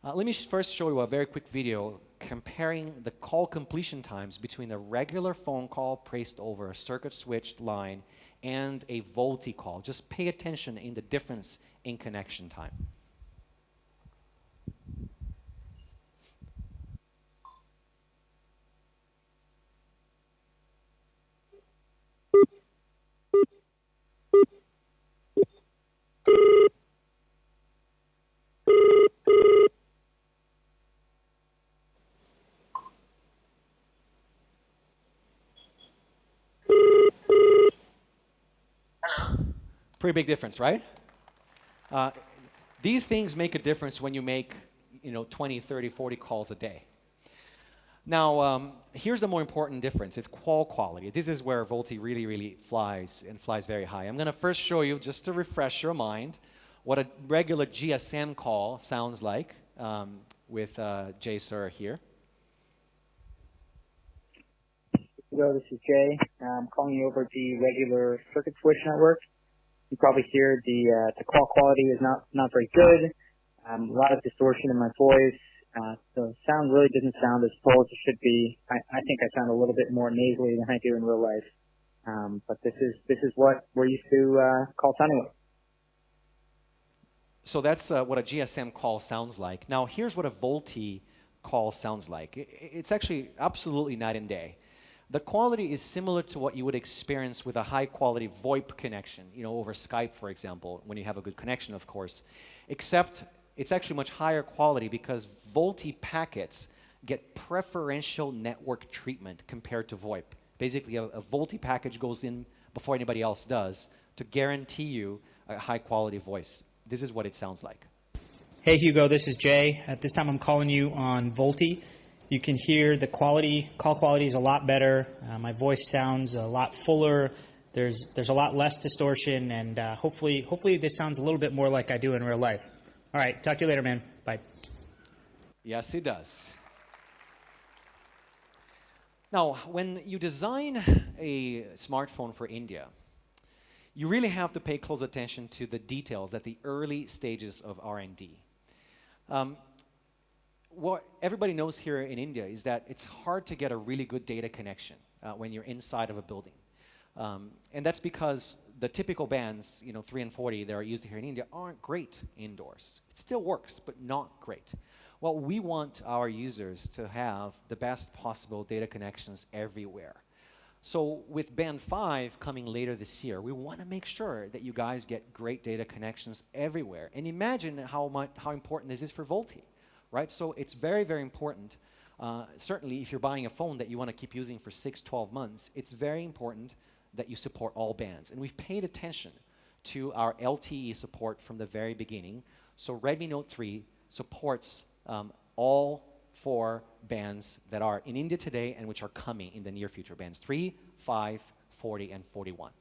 Let me first show you a very quick video comparing the call completion times between a regular phone call placed over a circuit-switched line and a VoLTE call. Just pay attention in the difference in connection time. Pretty big difference, right? These things make a difference when you make 20, 30, 40 calls a day. Now, here's the more important difference. It's call quality. This is where VoLTE really, really flies, and flies very high. I'm going to first show you, just to refresh your mind, what a regular GSM call sounds like with Jay Sir here. Hello, this is Jay. I'm calling you over the regular circuit switch network. You probably hear the call quality is not very good. A lot of distortion in my voice. The sound really doesn't sound as full as it should be. I think I sound a little bit more nasally than I do in real life. But this is what we're used to call sounding like. So that's what a GSM call sounds like. Now here's what a VoLTE call sounds like. It's actually absolutely night and day. The quality is similar to what you would experience with a high-quality VoIP connection, over Skype, for example, when you have a good connection, of course, except it's actually much higher quality because VoLTE packets get preferential network treatment compared to VoIP. Basically, a VoLTE package goes in before anybody else does to guarantee you a high-quality voice. This is what it sounds like. Hey Hugo, this is Jay. At this time I'm calling you on VoLTE. You can hear the call quality is a lot better. My voice sounds a lot fuller. There's a lot less distortion, and hopefully this sounds a little bit more like I do in real life. All right, talk to you later, man. Bye. Yes, it does. Now, when you design a smartphone for India, you really have to pay close attention to the details at the early stages of R&D. What everybody knows here in India is that it's hard to get a really good data connection when you're inside of a building. And that's because the typical bands, 3 and 40 that are used here in India aren't great indoors. It still works, but not great. Well, we want our users to have the best possible data connections everywhere. So with Band 5 coming later this year, we want to make sure that you guys get great data connections everywhere. And imagine how important this is for VoLTE. Right? So it's very, very important. Certainly, if you're buying a phone that you want to keep using for 6, 12 months, it's very important that you support all bands. And we've paid attention to our LTE support from the very beginning. So Redmi Note 3 supports all 4 bands that are in India today and which are coming in the near future. Bands 3, 5, 40, and 41.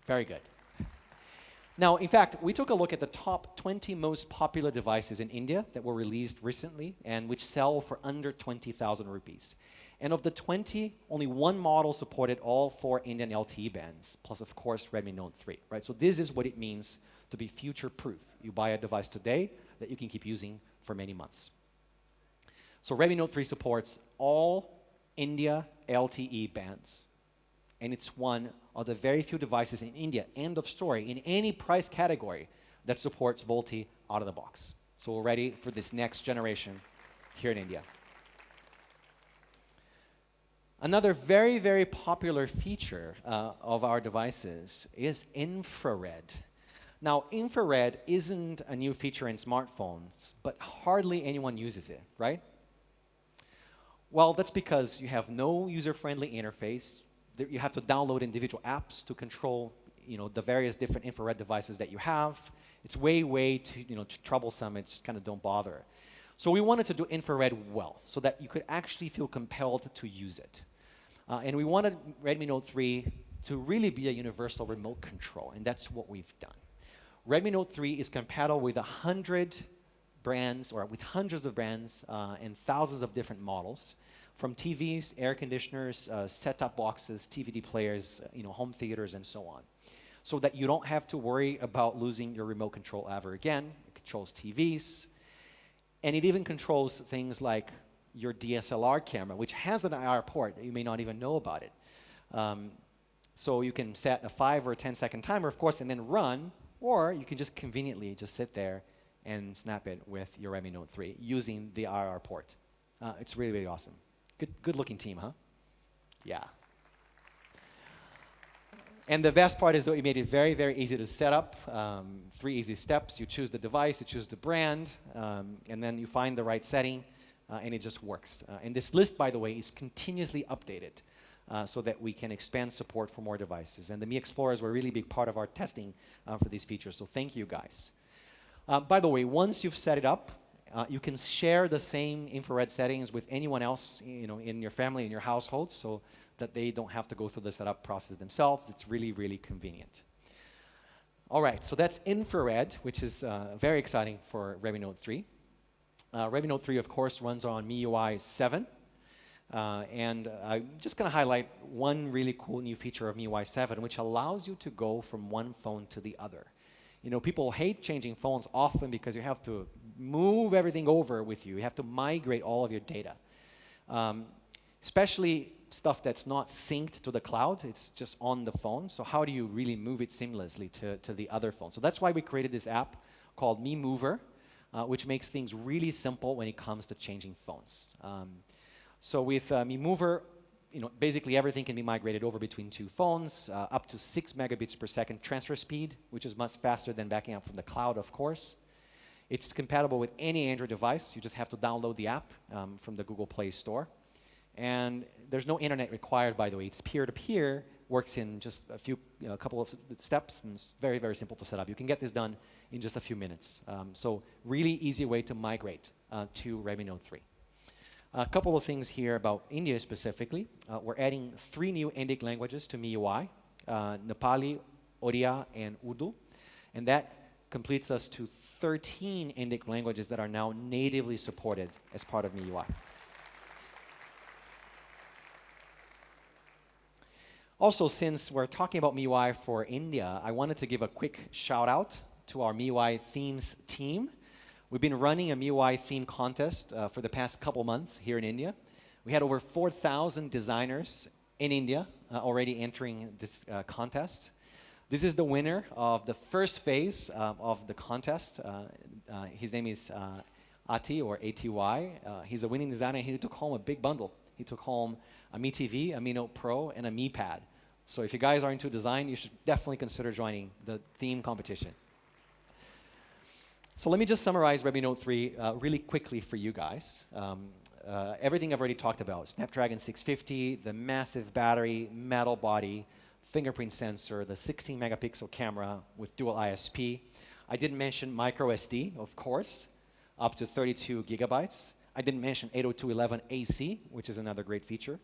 Very good. Now, in fact, we took a look at the top 20 most popular devices in India that were released recently and which sell for under 20,000 rupees. And of the 20, only 1 model supported all 4 Indian LTE bands, plus, of course, Redmi Note 3. Right? So this is what it means to be future-proof. You buy a device today that you can keep using for many months. So Redmi Note 3 supports all India LTE bands. And it's one of the very few devices in India, end of story, in any price category that supports VoLTE out of the box. So we're ready for this next generation here in India. Another very, very popular feature of our devices is infrared. Now, infrared isn't a new feature in smartphones, but hardly anyone uses it, right? Well, that's because you have no user-friendly interface. You have to download individual apps to control, the various different infrared devices that you have. It's way too, troublesome. It's kind of don't bother. So we wanted to do infrared well, so that you could actually feel compelled to use it. And we wanted Redmi Note 3 to really be a universal remote control, and that's what we've done. Redmi Note 3 is compatible with 100 brands, or with hundreds of brands and thousands of different models, from TVs, air conditioners, set-top boxes, DVD players, home theaters, and so on. So that you don't have to worry about losing your remote control ever again. It controls TVs. And it even controls things like your DSLR camera, which has an IR port. You may not even know about it. So you can set a 5 or a 10-second timer, of course, and then run. Or you can just conveniently just sit there and snap it with your Redmi Note 3 using the IR port. It's really, really awesome. Good looking team, huh? Yeah. And the best part is that we made it very, very easy to set up. 3 easy steps. You choose the device, you choose the brand, and then you find the right setting, and it just works. And this list, by the way, is continuously updated so that we can expand support for more devices. And the Mi Explorers were a really big part of our testing for these features, so thank you guys. By the way, once you've set it up, you can share the same infrared settings with anyone else, in your family, in your household, so that they don't have to go through the setup process themselves. It's really, really convenient. All right, so that's infrared, which is very exciting for Redmi Note 3. Redmi Note 3, of course, runs on MIUI 7. And I'm just going to highlight one really cool new feature of MIUI 7, which allows you to go from one phone to the other. People hate changing phones often because you have to move everything over with you. You have to migrate all of your data, especially stuff that's not synced to the cloud. It's just on the phone. So how do you really move it seamlessly to the other phone? So that's why we created this app called Mi Mover, which makes things really simple when it comes to changing phones. So with Mi Mover, basically everything can be migrated over between two phones, up to 6 megabits per second transfer speed, which is much faster than backing up from the cloud, of course. It's compatible with any Android device. You just have to download the app from the Google Play Store. And there's no internet required, by the way. It's peer-to-peer, works in just a couple of steps, and it's very, very simple to set up. You can get this done in just a few minutes. So really easy way to migrate to Redmi Note 3. A couple of things here about India specifically. We're adding 3 new Indic languages to MIUI, Nepali, Odia, and Urdu. And that completes us to 13 Indic languages that are now natively supported as part of MIUI. Also, since we're talking about MIUI for India, I wanted to give a quick shout out to our MIUI themes team. We've been running a MIUI theme contest for the past couple months here in India. We had over 4,000 designers in India already entering this contest. This is the winner of the first phase of the contest. His name is Ati, or ATY. He's a winning designer. He took home a big bundle. He took home a Mi TV, a Mi Note Pro, and a Mi Pad. So if you guys are into design, you should definitely consider joining the theme competition. So let me just summarize Redmi Note 3 really quickly for you guys. Everything I've already talked about: Snapdragon 650, the massive battery, metal body, fingerprint sensor, the 16 megapixel camera with dual ISP. I didn't mention micro SD, of course, up to 32 gigabytes. I didn't mention 802.11 AC, which is another great feature.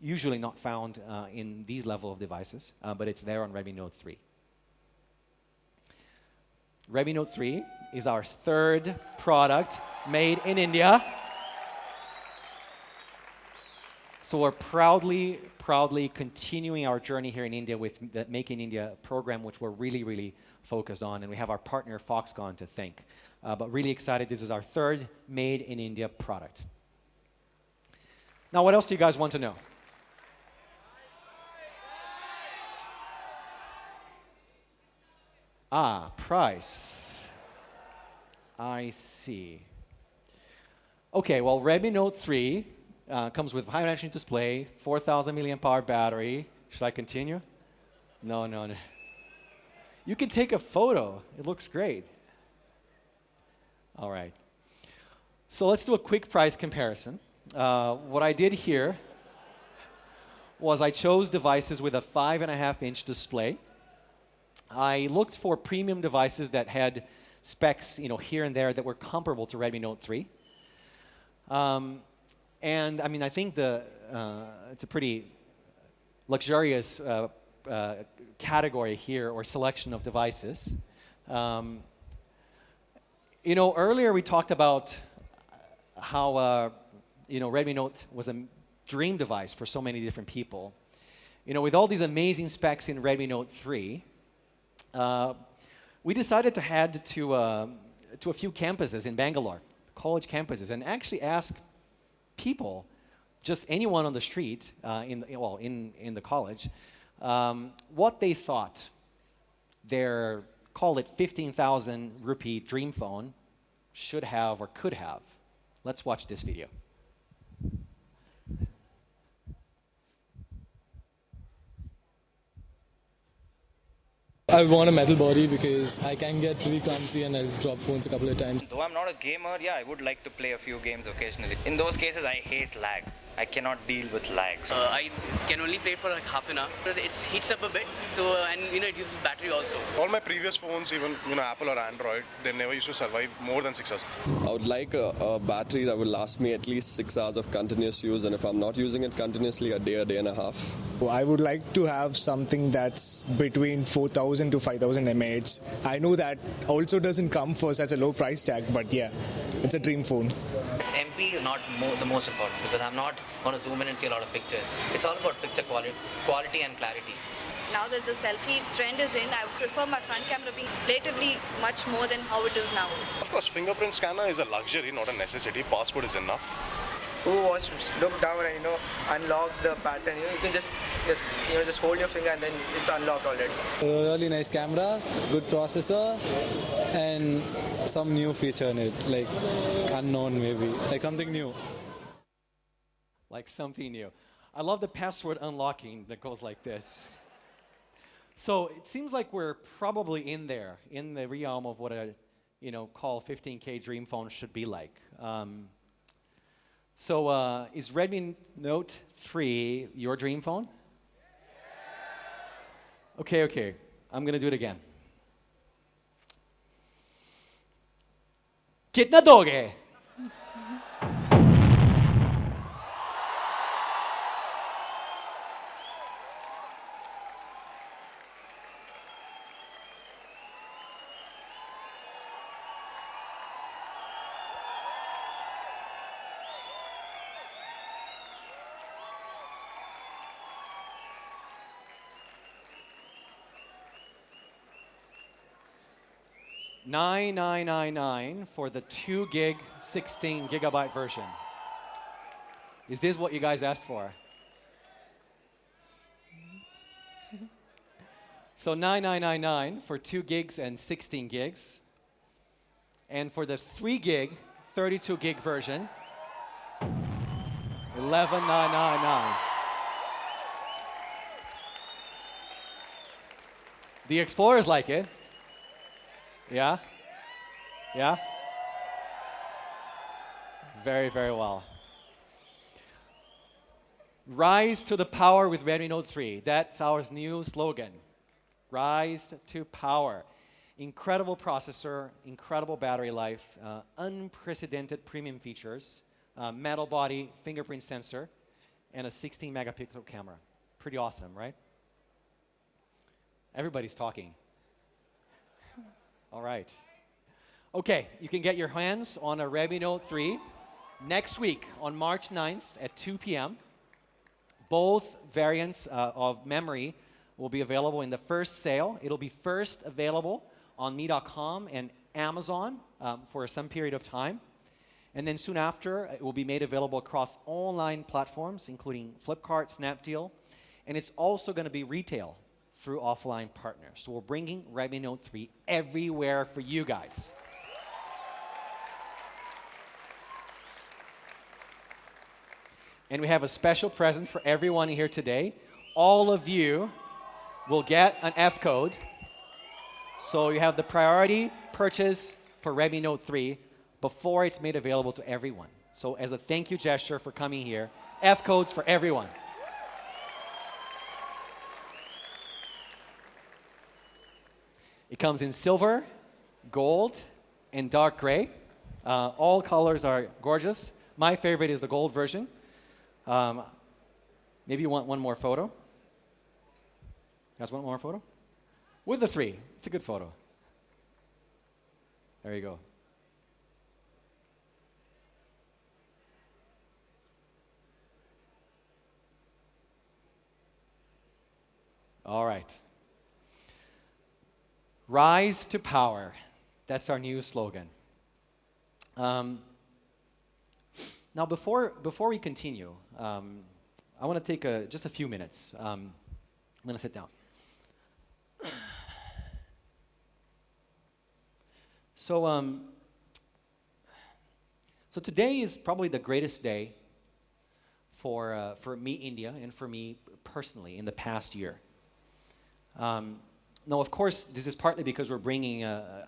Usually not found in these level of devices, but it's there on Redmi Note 3. Redmi Note 3 is our 3rd product made in India. So we're proudly continuing our journey here in India with the Make in India program, which we're really focused on, and we have our partner Foxconn to thank. But really excited, this is our 3rd made in India product. Now, what else do you guys want to know? Price. I see. Okay, well, Redmi Note 3 comes with high-definition display, 4,000 milliamp hour battery. Should I continue? No. You can take a photo. It looks great. All right. So let's do a quick price comparison. What I did here was I chose devices with a 5.5-inch display. I looked for premium devices that had specs, here and there that were comparable to Redmi Note 3. And I mean, I think it's a pretty luxurious category here, or selection of devices. Earlier we talked about how Redmi Note was a dream device for so many different people. With all these amazing specs in Redmi Note 3, we decided to head to a few campuses in Bangalore, college campuses, and actually ask people, just anyone on the street in the college, what they thought their, call it 15,000 rupee dream phone should have or could have. Let's watch this video. I want a metal body because I can get really clumsy and I'll drop phones a couple of times. Though I'm not a gamer, yeah, I would like to play a few games occasionally. In those cases, I hate lag. I cannot deal with lag. I can only play for like half an hour. It heats up a bit, so and it uses battery also. All my previous phones, even Apple or Android, they never used to survive more than 6 hours. I would like a battery that will last me at least 6 hours of continuous use, and if I'm not using it continuously, a day and a half. I would like to have something that's between 4,000 to 5,000 mAh. I know that also doesn't come for such a low price tag, but yeah, it's a dream phone. MP is not the most important because I'm not going to zoom in and see a lot of pictures. It's all about picture quality and clarity. Now that the selfie trend is in, I would prefer my front camera being relatively much more than how it is now. Of course, fingerprint scanner is a luxury, not a necessity. Passport is enough. Who wants to look down and unlock the pattern? You can just hold your finger and then it's unlocked already. A really nice camera, good processor, and some new feature in it, like unknown maybe, like something new. Like something new. I love the password unlocking that goes like this. So it seems like we're probably in there, in the realm of what a, call 15K dream phone should be like. So is Redmi Note 3 your dream phone? Okay. I'm gonna do it again. Kitna doge? $9,999 for the 2 gig, 16 gigabyte version. Is this what you guys asked for? So $9,999 for 2 gigs and 16 gigs. And for the 3 gig, 32 gig version, $11,999. The Explorers like it. Yeah? Yeah? Very, very well. Rise to the power with Redmi Note 3. That's our new slogan. Rise to power. Incredible processor, incredible battery life, unprecedented premium features, metal body, fingerprint sensor, and a 16 megapixel camera. Pretty awesome, right? Everybody's talking. All right. Okay, you can get your hands on a Redmi Note 3 next week on March 9th at 2 p.m. Both variants of memory will be available in the first sale. It'll be first available on me.com and Amazon for some period of time. And then soon after, it will be made available across online platforms, including Flipkart, Snapdeal. And it's also going to be retail through offline partners. So we're bringing Redmi Note 3 everywhere for you guys. And we have a special present for everyone here today. All of you will get an F code. So you have the priority purchase for Redmi Note 3 before it's made available to everyone. So as a thank you gesture for coming here, F codes for everyone. It comes in silver, gold, and dark gray. All colors are gorgeous. My favorite is the gold version. Maybe you want one more photo? You guys want one more photo? With the 3. It's a good photo. There you go. All right. Rise to power. That's our new slogan. Now, before we continue, I want to take just a few minutes. I'm going to sit down. So today is probably the greatest day for me, India, and for me personally in the past year. Now, of course, this is partly because we're bringing an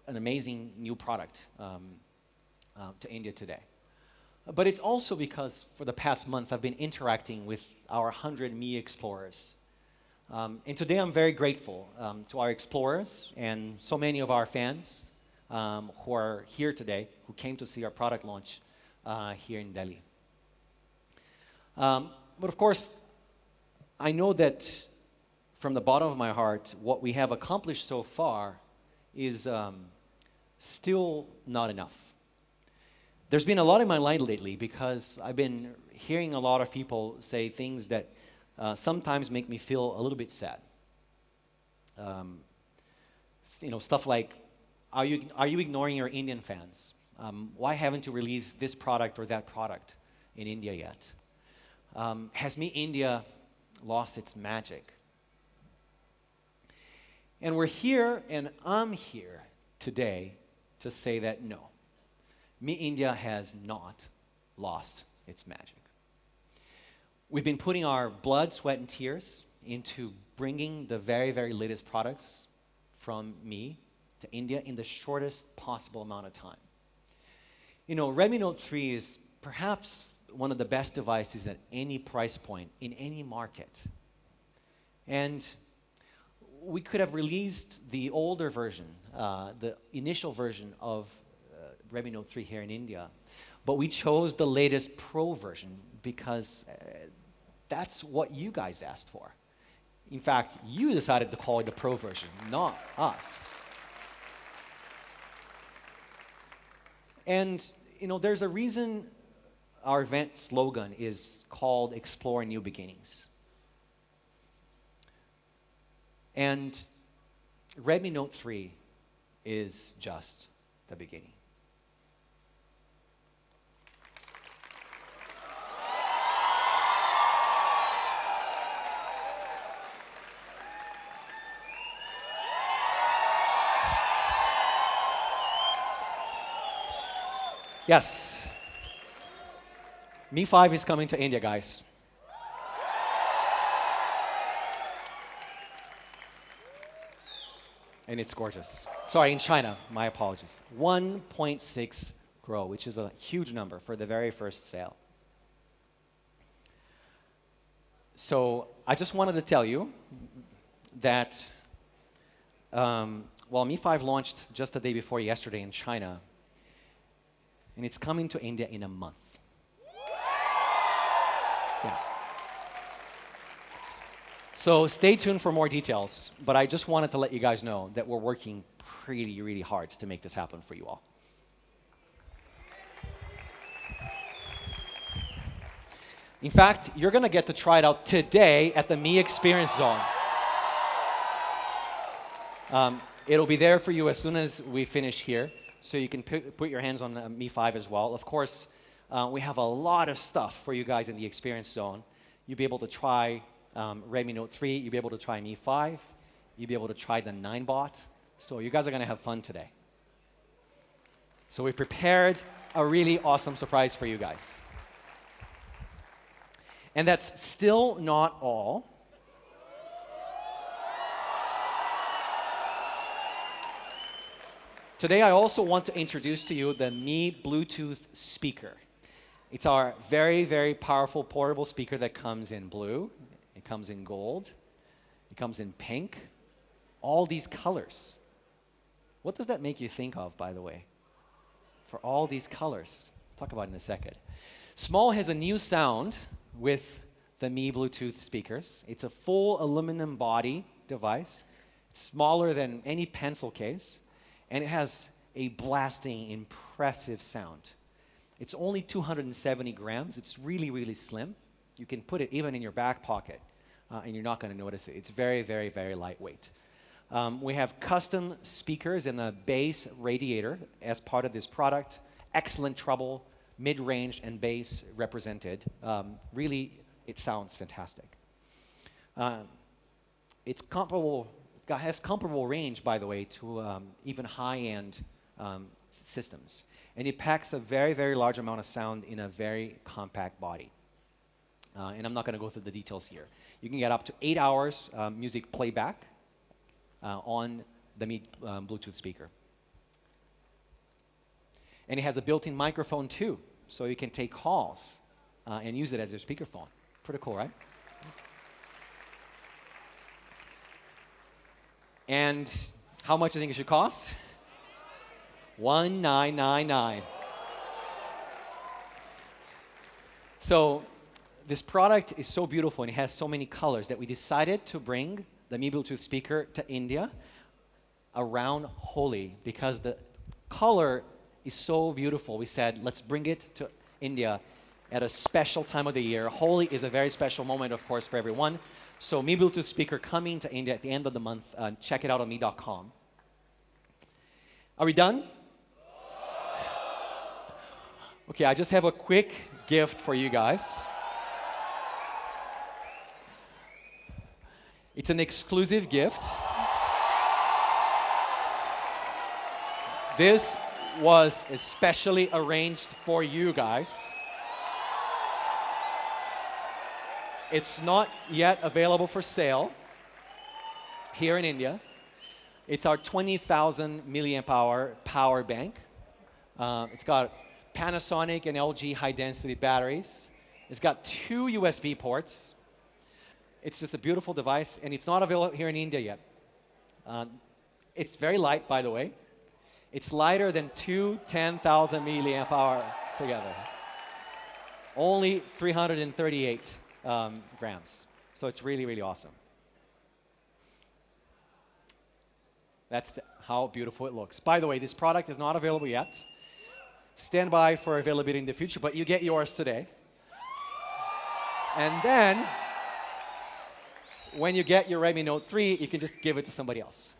amazing new product to India today. But it's also because for the past month, I've been interacting with our 100 Mi Explorers. And today, I'm very grateful to our Explorers and so many of our fans who are here today, who came to see our product launch here in Delhi. But of course, I know that from the bottom of my heart, what we have accomplished so far is still not enough. There's been a lot in my life lately because I've been hearing a lot of people say things that sometimes make me feel a little bit sad. Stuff like, are you ignoring your Indian fans? Why haven't you released this product or that product in India yet? Has Me India lost its magic? And we're here, and I'm here today to say that no, Me India has not lost its magic. We've been putting our blood, sweat, and tears into bringing the very, very latest products from me to India in the shortest possible amount of time. You know, Redmi Note 3 is perhaps one of the best devices at any price point in any market. And we could have released the older version, the initial version of Redmi Note 3 here in India, but we chose the latest Pro version because that's what you guys asked for. In fact, you decided to call it the Pro version, not us. And you know, there's a reason our event slogan is called Explore New Beginnings. And Redmi Note 3 is just the beginning. Yes. Mi 5 is coming to India, guys. And it's gorgeous. Sorry, in China, my apologies. 1.6 crore, which is a huge number for the very first sale. So I just wanted to tell you that while Mi 5 launched just the day before yesterday in China, and it's coming to India in a month. Yeah. So stay tuned for more details, but I just wanted to let you guys know that we're working really hard to make this happen for you all. In fact, you're going to get to try it out today at the Mi Experience Zone. It'll be there for you as soon as we finish here, so you can put your hands on the Mi 5 as well. Of course, we have a lot of stuff for you guys in the Experience Zone. You'll be able to try Redmi Note 3, you'll be able to try Mi 5, you'll be able to try the 9-bot. So you guys are going to have fun today. So we prepared a really awesome surprise for you guys. And that's still not all. Today I also want to introduce to you the Mi Bluetooth speaker. It's our very powerful portable speaker that comes in blue, it comes in gold, it comes in pink, all these colors. What does that make you think of, by the way? For all these colors. I'll talk about it in a second. Small has a new sound with the Mi Bluetooth speakers. It's a full aluminum body device. It's smaller than any pencil case. And it has a blasting, impressive sound. It's only 270 grams. It's really slim. You can put it even in your back pocket, and you're not going to notice it. It's very lightweight. We have custom speakers and a bass radiator as part of this product. Excellent treble, mid-range, and bass represented. Really, it sounds fantastic. It's comparable. Has comparable range, by the way, to even high-end systems. And it packs a very large amount of sound in a very compact body. And I'm not going to go through the details here. You can get up to 8 hours music playback on the Mi Bluetooth speaker. And it has a built-in microphone too, so you can take calls and use it as your speakerphone. Pretty cool, right? And how much do you think it should cost? $1,999. So this product is so beautiful and it has so many colors that we decided to bring the Mi Bluetooth speaker to India around Holi because the color is so beautiful. We said, let's bring it to India at a special time of the year. Holi is a very special moment, of course, for everyone. So Mi Bluetooth speaker coming to India at the end of the month. Check it out on mi.com. Are we done? Okay, I just have a quick gift for you guys. It's an exclusive gift. This was especially arranged for you guys. It's not yet available for sale here in India. It's our 20,000 milliamp hour power bank. It's got Panasonic and LG high-density batteries. It's got 2 USB ports. It's just a beautiful device, and it's not available here in India yet. It's very light, by the way. It's lighter than 2 10,000 milliamp hour together. Only 338 grams. So it's really, really awesome. That's how beautiful it looks. By the way, this product is not available yet. Stand by for availability in the future, but you get yours today. And then, when you get your Redmi Note 3, you can just give it to somebody else.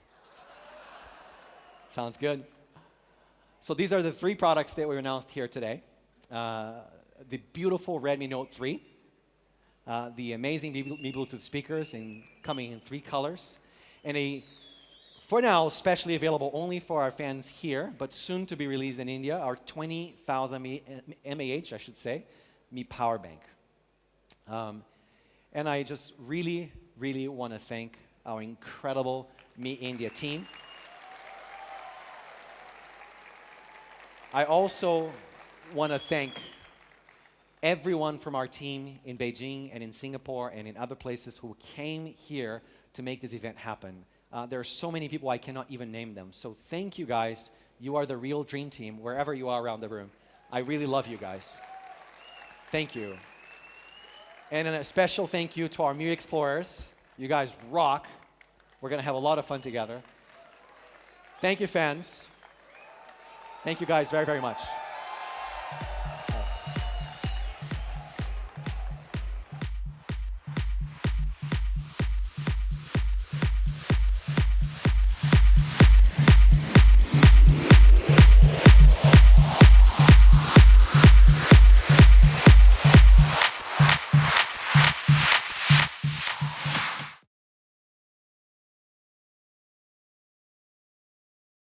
Sounds good? So these are the 3 products that we announced here today. The beautiful Redmi Note 3, the amazing Mi Bluetooth speakers coming in 3 colors, and for now, specially available only for our fans here, but soon to be released in India, our 20,000 mAh, I should say, Mi Power Bank. And I just really, really want to thank our incredible Mi India team. I also want to thank everyone from our team in Beijing and in Singapore and in other places who came here to make this event happen. There are so many people I cannot even name them. So thank you guys. You are the real dream team wherever you are around the room. I really love you guys. Thank you. And a special thank you to our Mi Explorers. You guys rock. We're going to have a lot of fun together. Thank you, fans. Thank you guys very, very much.